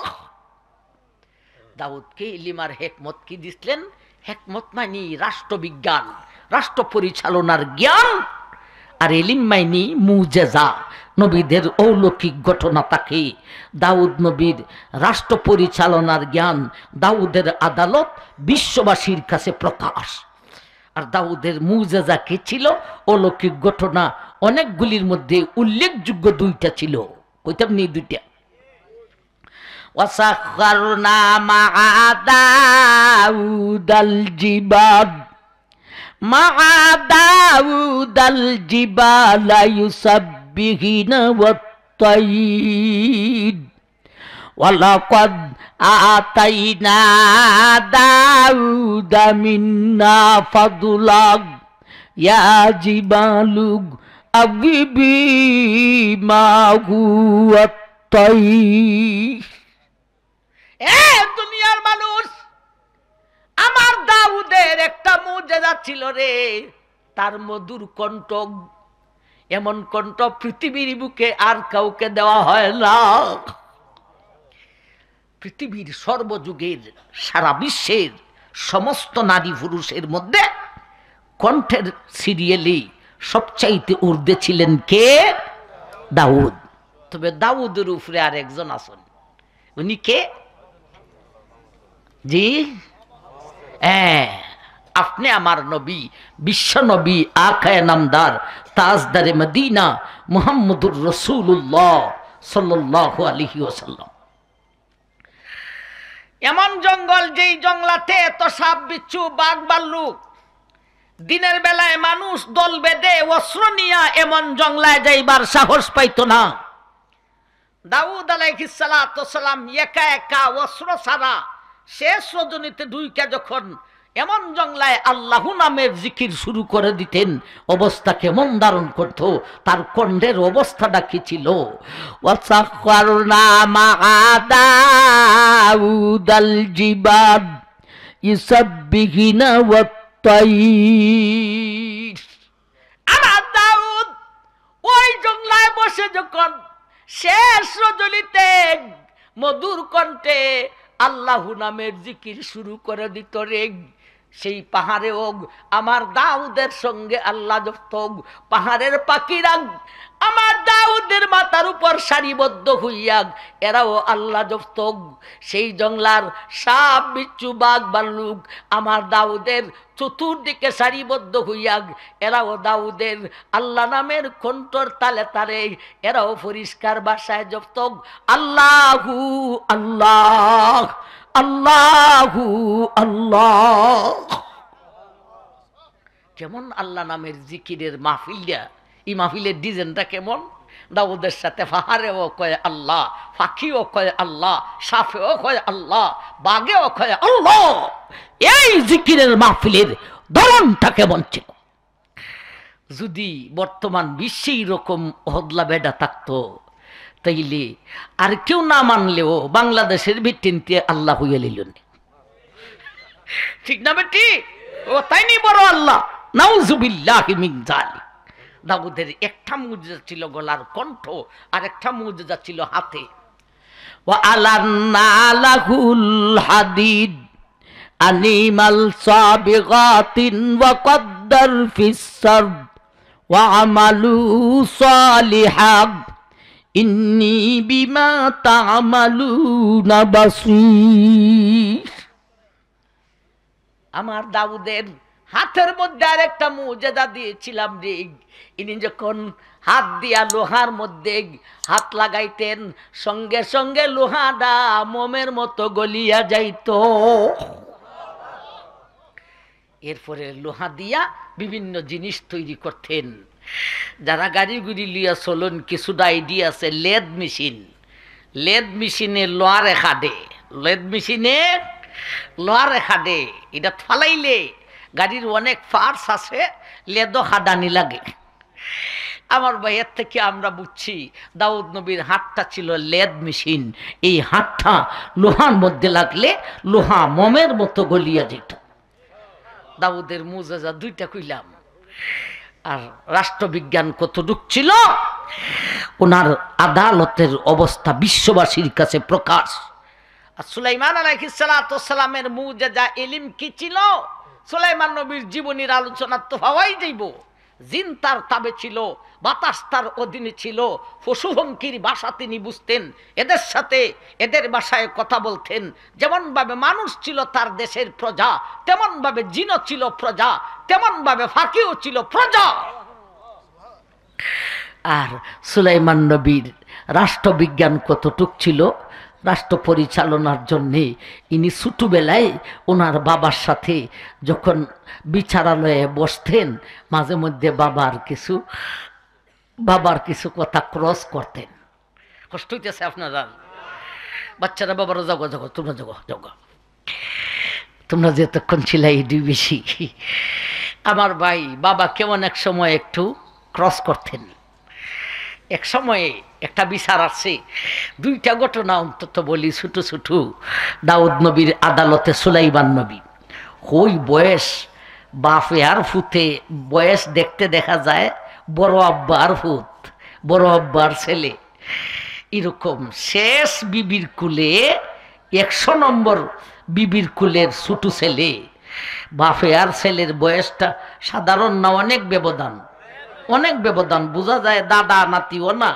দাউদকে ইলিম আর হেকমত কি দিছিলেন? হেকমত মানি রাষ্ট্রবিজ্ঞান, রাষ্ট্র পরিচালনার জ্ঞান, আর ইলিম মাইনি মুজেজা, নবীদের অলৌকিক ঘটনা। তাকে দাউদ নবীর রাষ্ট্র পরিচালনার জ্ঞান, দাউদের আদালত বিশ্ববাসীর কাছে প্রকাশ। আর দাউদের মুজেজা কি ছিল? অলৌকিক ঘটনা অনেকগুলির মধ্যে উল্লেখযোগ্য 2টা ছিল। কইতাম নি 2টা। ওয়াসাখখারনা মাআ দাউদাল জিবাল, মাআ দাউদাল জিবালা ইউসাব্বিহিনা ওয়াত-তাইর। ওয়ালাকাদ আতাইনা দাউদা মিন্না ফাদলাক ইয়া জিবালু আবিবি মাহু ওয়াত-তাইর। এ দুনিয়ার মানুষ, আমার দাউদের একটা মুজিজা ছিল রে, তার মধুর কণ্ঠ। এমন কণ্ঠ পৃথিবীর বুকে আর কাউকে দেওয়া হয় না। পৃথিবীর সর্বযুগের সারা বিশ্বের সমস্ত নারী পুরুষের মধ্যে কণ্ঠের সিরিয়ালে সবচাইতে ঊর্ধ্বে ছিলেন কে? দাউদ। তবে দাউদের উপরে আর একজন আছেন। উনি কে? জি, আপনি আমার নবী, বিশ্ব নবী, আকায়ে নামদার, তাজদারে মদিনা, মুহাম্মদুর রাসূলুল্লাহ সাল্লাল্লাহু আলাইহি ওয়াসাল্লাম। এমন জঙ্গল, যেই জঙ্গলাতে এত সাপ বিচ্ছু বাঘ ভাল্লুক, দিনের বেলায় মানুষ দল বেঁধে অস্ত্র নিয়া এমন জঙ্গলায় যাইবার সাহস পাইত না। দাউদ আলাইহিস সালাতু সালাম একা একা অস্ত্র ছাড়া শেষ রজনীতে ঢুইকা যখন এমন জঙ্গলায় আল্লাহ নামের জিকির শুরু করে দিতেন, অবস্থা কেমন ধারণ করত, তার কণ্ঠের অবস্থাটা কি ছিল? ওয়াসাখখারনা মা দাউদাল জিবাল ইউসাব্বিহুনা ওয়াত-তাইর। আমার দাউদ ওই জঙ্গলায় বসে যখন শেষ রজনীতে মধুর কণ্ঠে আল্লাহ নামের জিকির শুরু করে দিত রে, সেই পাহাড়েও আমার দাউদের সঙ্গে আল্লাহ জপত। পাহাড়ের পাখিরা আমার দাউদের মাথার উপর সারিবদ্ধ হইয়া এরাও আল্লাহ জপত। সেই জঙ্গলার সাপ বিচ্ছু বাঘ ভাল্লুক আমার দাউদের চতুর্দিকে সারিবদ্ধ হইয়া এরাও দাউদের আল্লাহ নামের কণ্ঠর তালে তালে এরাও পরিষ্কার ভাষায় জপত, আল্লাহু আল্লাহ আল্লাহু আল্লাহ। কেমন আল্লাহ নামের জিকিরের মাহফিলটা, এই মাহফিলের ডিজাইনটা কেমন? দাউদের সাথে পাহাড়েও কয় আল্লাহ, পাখিও কয় আল্লাহ, সাপেও কয় আল্লাহ, বাঘেও কয় আল্লাহ। এই জিকিরের মাহফিলের ধরনটা কেমন ছিল? যদি বর্তমান বিশ্বে এরকম হদলা বেডা থাকতো, তাইলে আর কেউ না মানলেও বাংলাদেশের ভিত্তিতে আল্লাহ হইয়া লিলেন, ঠিক না বেটি? ও তাই নি বড় আল্লাহ, নাউজুবিল্লাহি মিন যালিক। দাউদের একটা মুজিজা ছিল গলার কণ্ঠ, আর একটা মুজিজা ছিল হাতে। ওয়া আলান্না লাহুল হাদিদ আনিমাল সাবিগাতিন ওয়া কদ্দার ফিস সারব ওয়া আমালু সালিহান ইন্নী বিমা তা'মালুনা বাসীর। আমার দাউদের হাতের মধ্যে আরেকটা মুজিজা দিয়েছিলাম রে। ইনি যখন হাত দিয়া লোহার মধ্যে হাত লাগাইতেন, সঙ্গে সঙ্গে লোহাটা মোমের মতো গলিয়া যাইত। এরপরে লোহা দিয়া বিভিন্ন জিনিস তৈরি করতেন। যারা গাড়ি গুড়ি লিয়া চলুন, কিছুটা আইডিয়া আছে। লেদ মেশিন, লেদ মেশিনে লোহারে খাডে, লেদ মেশিনে লোহারে খাডে। এটা ফালাইলে গাড়ির অনেক পার্টস আছে, লেদও খাডানি লাগে। আমার ভাইয়ের থেকে আমরা বুঝছি দাউদ নবীর হাতটা ছিল লেদ মেশিন। এই হাতটা লোহার মধ্যে লাগলে লোহা মোমের মতো গলিয়া যেত। দাউদের মুজিজা দুইটা কইলাম। আর রাষ্ট্রবিজ্ঞান কতটুক ছিল, ওনার আদালতের অবস্থা বিশ্ববাসীর কাছে প্রকাশ। আর সুলাইমান আলাইহিস সালাতু ওয়াস সালামের মুজিজা ইলম কি ছিল? সুলাইমান নবীর জীবনীর আলোচনা তো হওয়াই যাইব। জিন তার তাবে ছিল, বাতাস তার অধীনে ছিল, পশুপঙ্খির ভাষা তিনি বুঝতেন, এদের সাথে এদের ভাষায় কথা বলতেন। যেমন ভাবে মানুষ ছিল তার দেশের প্রজা, তেমন ভাবে জিনও ছিল প্রজা, তেমন ভাবে ফাঁকিও ছিল প্রজা। আর সুলাইমান নবীর রাষ্ট্রবিজ্ঞান কতটুক ছিল? রাষ্ট্র পরিচালনার জন্যে ইনি ছোটবেলায় ওনার বাবার সাথে যখন বিচারালয়ে বসতেন, মাঝে মধ্যে বাবার কিছু কথা ক্রস করতেন। কষ্ট হইতেছে আপনারা? বাচ্চারা বাবারা যাগো যাগো, তোমরা যাগো যাগো, তোমরা যে এতক্ষণ ছিলাই বেশি। আমার ভাই বাবা কেমন এক সময় একটু ক্রস করতেন। এক সময়ে একটা বিচার আছে, দুইটা ঘটনা অন্তত বলি ছোট ছোট। দাউদ নবীর আদালতে সুলাইমান নবী, ওই বয়স বাপে আর ফুতে বয়স দেখতে দেখা যায় বড় আব্বার ফুত, বড় আব্বার ছেলে। এরকম শেষ বিবির কুলে 100 নম্বর বিবির কুলের ছোট ছেলে। বাপে আর ছেলের বয়সটা সাধারণ না, অনেক ব্যবধান, অনেক ব্যবধান। বোঝা যায় দাদা নাতিও না,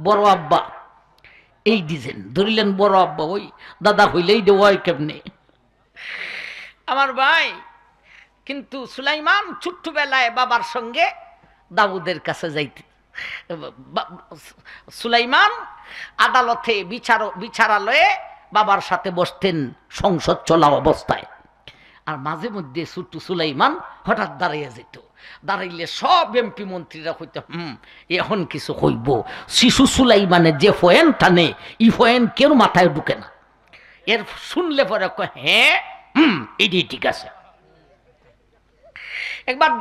বড় আব্বা। এই ডিজাইন ধরিলেন বড় আব্বা, ওই দাদা হইলেই দেওয়া হয় কেমনে? আমার ভাই কিন্তু সুলাইমান ছোট্টবেলায় বাবার সঙ্গে দাউদের কাছে যাইতে, সুলাইমান আদালতে বিচারালয়ে বাবার সাথে বসতেন সংসদ চলা অবস্থায়। আর মাঝে মধ্যে ছোট্ট সুলাইমান হঠাৎ দাঁড়াইয়া যেত। দাঁড়াইলে সব এমপি মন্ত্রীরা হইতো এখন কিছু হইব। শিশু সুলাইমানের যে ফয়েন টানে ই ফয়েন কেউ মাথায় ঢুকে না। এর শুনলে পরে হ্যাঁ এটাই ঠিক আছে। একবার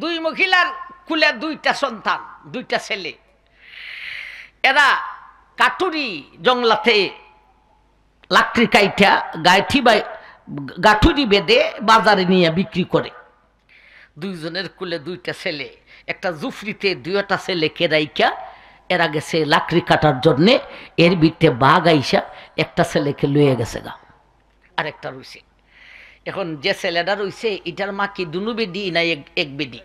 দুই মহিলার কুলে দুইটা সন্তান, দুইটা ছেলে। এরা কাটুরি জংলাতে লাকড়ি কাইটা গাঠুরি বেঁধে বাজারে নিয়ে বিক্রি করে। দুইজনের কুলে দুইটা ছেলে, একটা জুফরিতে দুইটা ছেলে কেরাইকা এরা গেছে লাকড়ি কাটার জন্যে। এর ভিতরে বাঘ আইসা একটা ছেলেকে লইয়া গেছে গা, আর একটা রইছে। এখন যে ছেলেটা রইছে এটার মা কি দুনু বেডি না এক বেডি?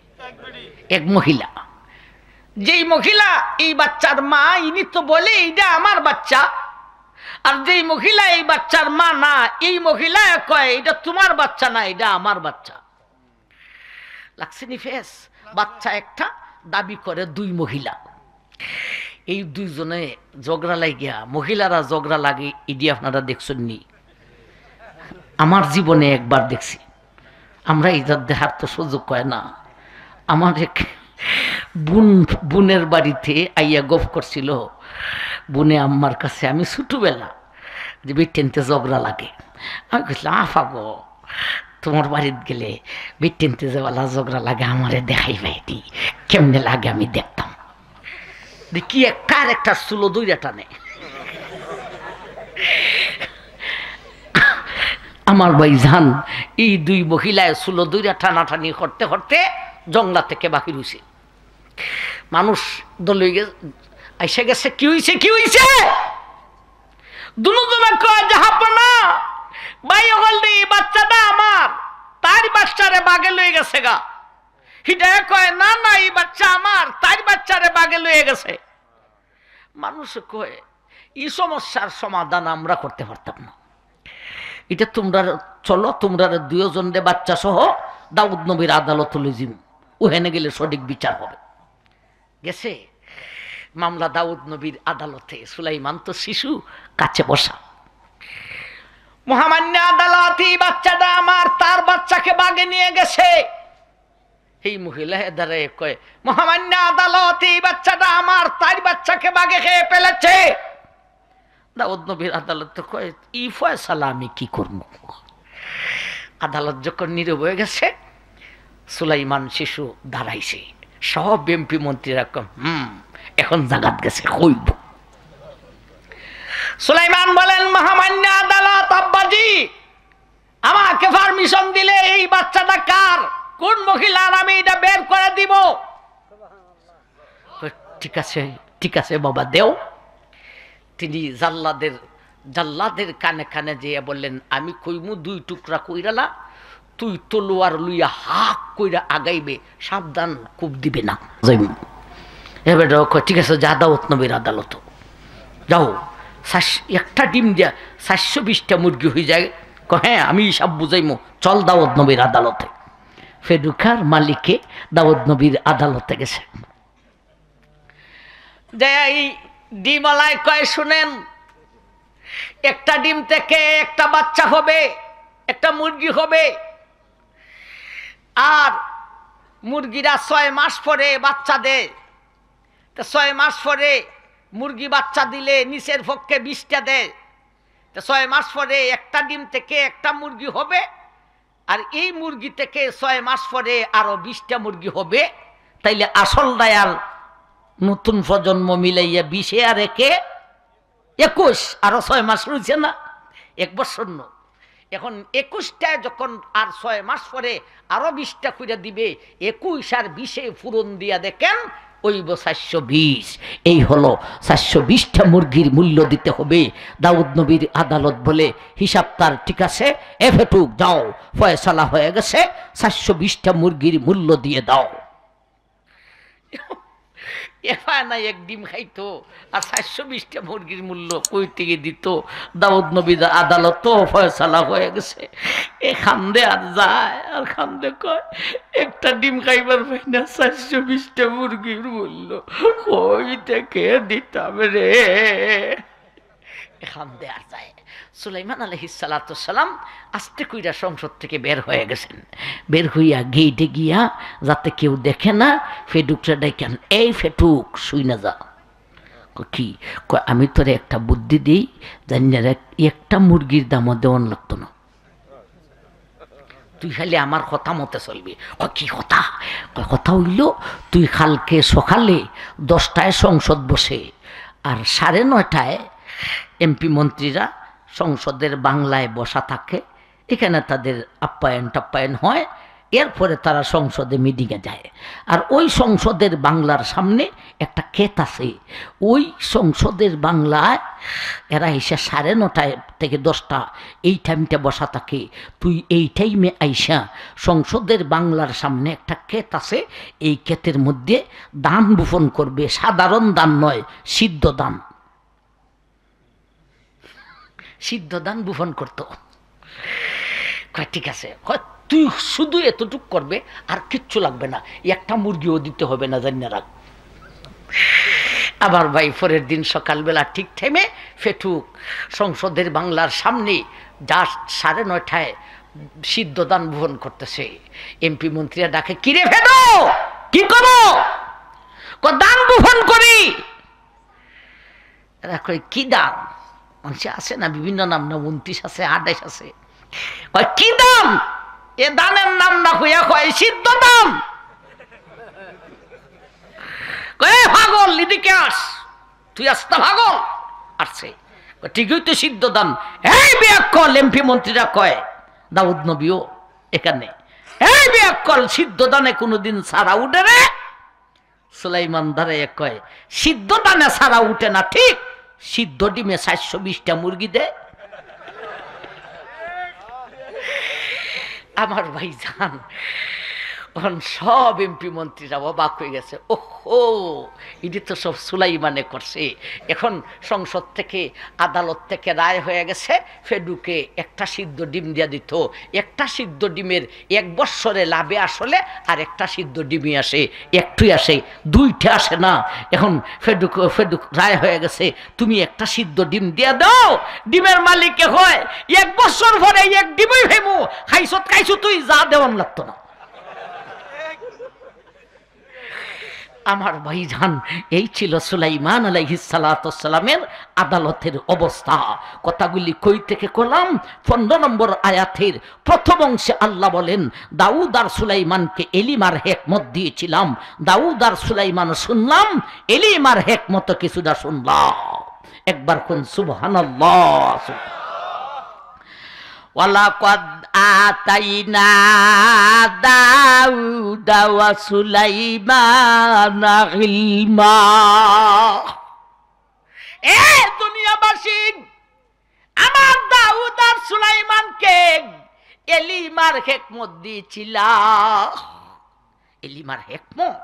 এক মহিলা। যেই মহিলা এই বাচ্চার মা, ইনি তো বলে এইটা আমার বাচ্চা। আর যেই মহিলা এই বাচ্চার মা না, এই মহিলা কয় এটা তোমার বাচ্চা না, এটা আমার বাচ্চা। লাগছেনি ফেস? বাচ্চা একটা, দাবি করে দুই মহিলা। এই দুইজনে ঝগড়া লাগিয়া, মহিলারা ঝগড়া লাগে, ইডি আপনারা দেখছেন নি? আমার জীবনে একবার দেখছি। আমরা ইজার দেহার তো সুযোগ হয় না। আমার এক বোনের বাড়িতে আইয়া গপ করছিল বোনে আম্মার কাছে, আমি ছোটবেলা যে বেটেনতে ঝগড়া লাগে। আমি কইলাম আফা গো, তোমার বাড়িতে গেলে বেটেনতে যেওয়ালা ঝগড়া লাগে আমারে দেখাই বাইটি কেমনে লাগে আমি দেখতাম। কি কার একটা চুলো দুইটা টানে। আমার ভাই জান এই দুই মহিলায় চুলো দুইটা টানাটানি করতে করতে জংলা থেকে বাকি রয়েছে। মানুষ দলে এসে গেছে, কি হয়েছে কি হয়েছে? দুজনে কয় জাহাপনা ভাই বললি বাচ্চাটা আমার, তার বাচ্চারে বাগে লয়ে গেছে গা। হিডায় কয় না না এই বাচ্চা আমার, তার বাচ্চারে বাগে লয়ে গেছে। মানুষ কয় এই সমস্যার সমাধান আমরা করতে পারতাম না। এটা তোমরা চলো, তোমরা দুজন বাচ্চা সহ দাউদ নবীর আদালত লইজিম, ওখানে গেলে সঠিক বিচার হবে। গেছে মামলা দাউদ নবীর আদালতে। সুলাইমান তো শিশু, কাছে বসা। মহামান্য আদালত, এই বাচ্চাটা আমার, তার বাচ্চাকে বাগে নিয়ে গেছে। এই মহিলা দাঁড়ায় কয় মহামান্য আদালত, এই বাচ্চাটা আমার, তার বাচ্চাকে বাগে খেয়ে ফেলেছে। দাউদ নবীর আদালত কয় ই ফয়সালা আমি কি করব? আদালত যখন নীরব হয়ে গেছে, সুলাইমান শিশু দাঁড়াইছে। সব এমপি মন্ত্রীরা এখন জাগাত গেছে হইব। সুলাইমান বলেন মহামান্য আদালত, আব্বাজি আমাকে পারমিশন দিলে এই বাচ্চাটা কার, কোন মহিলার, আমি এটা বের করে দিব। ঠিক আছে ঠিক আছে বাবা দেও। তিনি জাল্লাদের কানে কানে যেয়ে বললেন আমি কইমু দুই টুকরা কইরালা, তুই তলোয়ার লইয়া হাক কইরা আগাইবে, সাবধান কূপ দিবে না। এবার ঠিক আছে যা দাউদ নবীর আদালত যাও, একটা ডিম দিয়া 420টা মুরগি হয়ে যায়। হ্যাঁ আমি সব বুঝাইমু, চল দাউদ নবীর আদালতে। ফেডুকার মালিকে দাউদ নবীর আদালতে গেছে। এই ডিমওয়ালায় কয় শুনেন, একটা ডিম থেকে একটা বাচ্চা হবে, একটা মুরগি হবে। আর মুরগিরা 6 মাস পরে বাচ্চা দেয়। তো 6 মাস পরে মুরগি বাচ্চা দিলে নিচের পক্ষে 20টা দেয়। তো 6 মাস পরে একটা ডিম থেকে একটা মুরগি হবে, আর এই মুরগি থেকে 6 মাস পরে আরো 20টা মুরগি হবে। তাইলে আসল দায়াল নতুন প্রজন্ম মিলাইয়া 20 আর 21, আরো 6 মাস রয়েছে না, 1 বছর। এখন 21টা যখন আর 6 মাস পরে আরো 20টা করে দিবে, 21 আর 20 পূরণ দিয়া দেখেন ওইব 420। এই হলো 420টা মুরগির মূল্য দিতে হবে। দাউদ নবীর আদালত বলে হিসাব তার ঠিক আছে, এফেটুক যাও, ফয়সালা হয়ে গেছে, 420টা মুরগির মূল্য দিয়ে দাও। এফায় না এক ডিম খাইতো আর 420টা মুরগির মূল্য কই থেকে দিত। দাউদ নবী আদালত তো ফয়সালা হয়ে গেছে। এ খান্দে আর যায় আর খান্দে কয় একটা ডিম খাইবার পাই না, 420টা মুরগির মূল্য কই থেকে দিতাম রে। খান্দে আর যায়। সুলাইমান আলাইহিস সালাতু সালাম আস্তে কইরা সংসদ থেকে বের হয়ে গেছেন। বের হইয়া গেইটে গিয়া যাতে কেউ দেখে না ফেটুকটা ডাইকেন, এই ফেটুক শুই না যা। কি কয়, আমি তোরে একটা বুদ্ধি দিই, জানি একটা মুরগির দামও দেওয়ান লাগতো না, তুই খালি আমার কথা মতে চলবি। কি কথা? কথা হইল তুই কালকে সকালে 10টায় সংসদ বসে আর 9:30টায় এমপি মন্ত্রীরা সংসদের বাংলায় বসা থাকে, এখানে তাদের আপ্যায়ন টাপ্যায়ন হয়, এরপরে তারা সংসদে মিটিংয়ে যায়। আর ওই সংসদের বাংলার সামনে একটা ক্ষেত আছে, ওই সংসদের বাংলায় এরা এসে 9:30 থেকে 10টা এই টাইমটা বসা থাকে। তুই এই টাইমে আইসা সংসদের বাংলার সামনে একটা ক্ষেত আছে, এই ক্ষেতের মধ্যে দান বপন করবে, সাধারণ দান নয়, সিদ্ধ দান। সিদ্ধ দান বপন করতো। ঠিক আছে, তুই শুধু এতটুক করবে আর কিচ্ছু লাগবে না, একটা মুরগিও দিতে হবে না, জানি না রাখ। আবার ভাই পরের দিন সকালবেলা ঠিক টাইমে ফেটুক সংসদের বাংলার সামনে জাস্ট 9:30টায় সিদ্ধ দান বপন করতেছে। এমপি মন্ত্রীরা ডাকে, কিরে ফেটো কি করো? দান বপন করি। এরা কই কি দান? মানুষ আছে না বিভিন্ন নাম, না 29 আছে, 28 আছে। কি দাম? এ দানের নাম না হইয়া কয় সিদ্ধ দাম। পাগল এদিকে আস, তুই আসতা পাগল আসছে। ঠিকই তো সিদ্ধ দান। এই বিয়াক্কল, এমপি মন্ত্রীরা কয়, দাউদ নবীও এখানে, এই বিয়াক্কল সিদ্ধ দানে কোনোদিন সারা উঠে রে? সুলাইমান ধারে কয়, সিদ্ধ দানে সারা উঠে না, ঠিক সিদ্ধ ডিমে 420টা মুরগি দেয়। আমার ভাই জান, সব এমপি মন্ত্রীরা অবাক হয়ে গেছে। ওহো, এটি তো সব সুলাইমানে করছে। এখন সংসদ থেকে আদালত থেকে রায় হয়ে গেছে, ফেডুকে একটা সিদ্ধ ডিম দিয়া দিত। একটা সিদ্ধ ডিমের 1 বৎসরে লাভে আসলে আর একটা সিদ্ধ ডিমই আসে, একটুই আসে, 2টা আসে না। এখন ফেডুক রায় হয়ে গেছে, তুমি একটা সিদ্ধ ডিম দিয়া দাও। ডিমের মালিককে হয় 1 বৎসর পরে 1 ডিমই ভেমু খাইছো তুই, যা দেওয়ান লাগতো না। আমার ভাইজান, এই ছিল সুলাইমান আলাইহিস সালাতু সালামের আদালতের অবস্থা। কথাগুলি কই থেকে করলাম? 15 নম্বর আয়াতের প্রথম অংশে আল্লাহ বলেন, দাউদ আর সুলাইমানকে এলিম আর হিকমত দিয়েছিলাম। দাউদ আর সুলাইমান শুনলাম, এলিম আর হিকমত কিছুটা শুনলাম। একবার কোন সুবহানাল্লাহ। ওয়ালাকাদ আতাইনা দাউদা ওয়া সুলাইমানা ইলমা। এ দুনিয়াবাসী, আমার দাউদ আর সুলাইমানকে এলিমার হিকমত দিয়েছিলাম। এলিমার হিকমত,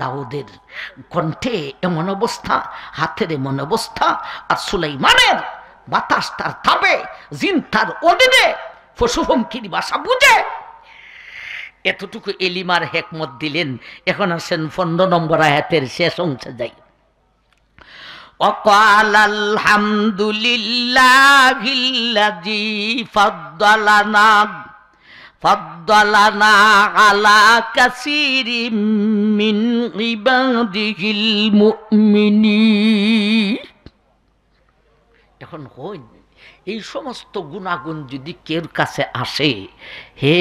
দাউদের কণ্ঠে এমন অবস্থা, হাতের এমন অবস্থা, আর সুলাইমানের বাতাস তার তাপে, জিন তার অধীনে, পশুপঙ্খির ভাষা বুঝে। এতটুকু এলিমার হিকমত দিলেন। এখন আসেন 15 নম্বর আয়াতের শেষ অংশে যাই। وقال الحمد لله الذي فضلنا على كثير من عباده المؤمنين। এখন হইন এই সমস্ত গুণাগুণ যদি কেউ কাছে আসে, হে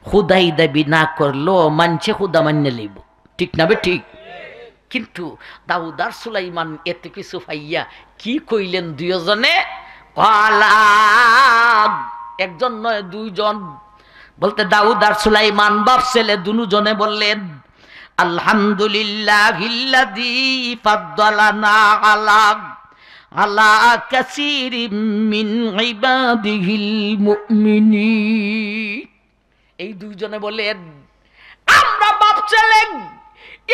খুদাই দাবি না করলো মানছে খুদা মান্য লইব, ঠিক না বে ঠিক? কিন্তু দাউদ আর সুলাইমান এত কিছু পাইয়া কি কইলেন দুইজনে? একজন নয়, 2 জন। বলতে দাউদ আর সুলাইমান বাপ ছেলে দুজনে বললেন, আলহামদুলিল্লাহিল্লাযী ফাদ্দালানা আলা কাসীরিম মিন ইবাদিহিল মুমিনিন। এই 2 জনে বললেন, আমরা বাপ ছেলে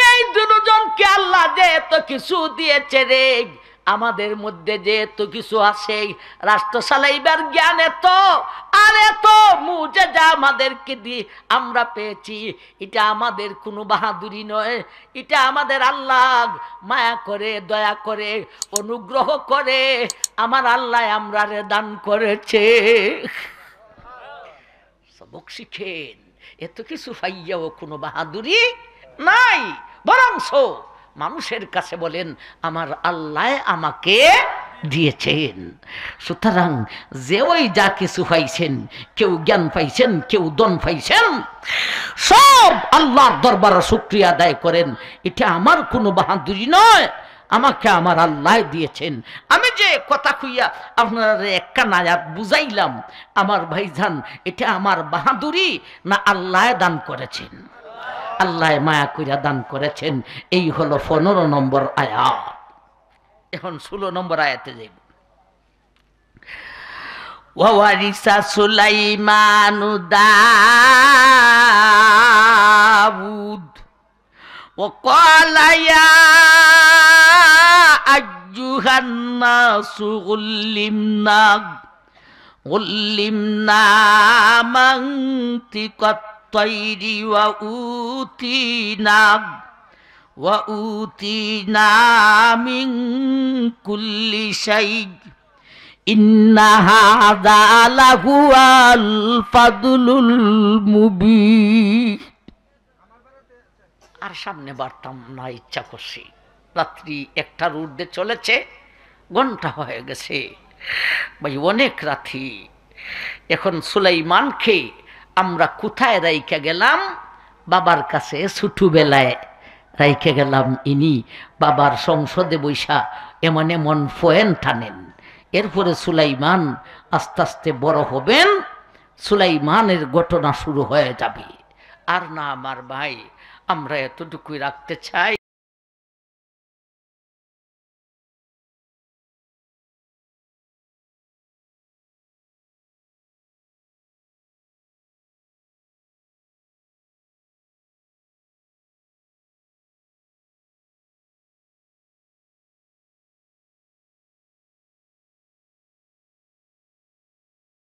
এই 2 জনকে আল্লাহ এত কিছু দিয়েছে রে, আমাদের মধ্যে যে এত কিছু আছে, রাষ্ট্র চালাইবার জ্ঞান এত, আর এত মুজিজা আমাদেরকে দিয়ে আমরা পেয়েছি, এটা আমাদের কোনো বাহাদুরি নয়, এটা আমাদের আল্লাহ মায়া করে, দয়া করে, অনুগ্রহ করে আমার আল্লাহ আমরারে দান করেছে। সবক শিখেন, এত কিছু পাইয়াও কোনো বাহাদুরি নাই, বরংস মানুষের কাছে বলেন আমার আল্লাহ আমাকে দিয়েছেন। সুতরাং যে ওই যা কিছু পাইছেন, কেউ জ্ঞান পাইছেন, কেউ ধন পাইছেন, সব আল্লাহর দরবারে শুকরিয়া আদায় করেন, এটা আমার কোনো বাহাদুরি নয়, আমাকে আমার আল্লাহ দিয়েছেন। আমি যে কথা কইয়া আপনারা একটা আয়াত বুঝাইলাম আমার ভাইজান, এটা আমার বাহাদুরি না আল্লাহ দান করেছেন, আল্লাহ মায়া কইরা দান করেছেন। এই হলো 15 নম্বর আয়াত। এখন 16 নম্বর আয়াতে যাইব। ওয়ারিসা সুলাইমানু দাউদ ওয়াকালা ইয়া আইয়ুহান নাসু উল্লিমনা মানতিকাত তাইরি ওয়া উতিনা মিন কুল্লি শাই ইন্না হাযা লাহুয়াল ফাদলুল মুবিন। আর সামনে বাড়তাম না, ইচ্ছা করছি, রাত্রি 1টার ঊর্ধ্বে চলেছে, ঘন্টা হয়ে গেছে ভাই, অনেক রাত্রি। এখন সুলাইমানকে আমরা কোথায় রাইখা গেলাম? বাবার কাছে ছোটবেলায় রাইখা গেলাম। ইনি বাবার সংসদে বৈশা এমন এমন ফয়েন টানেন। এরপরে সুলাইমান আস্তে আস্তে বড় হবেন, সুলাইমানের ঘটনা শুরু হয়ে যাবে। আর না আমার ভাই, আমরা এতটুকুই রাখতে চাই।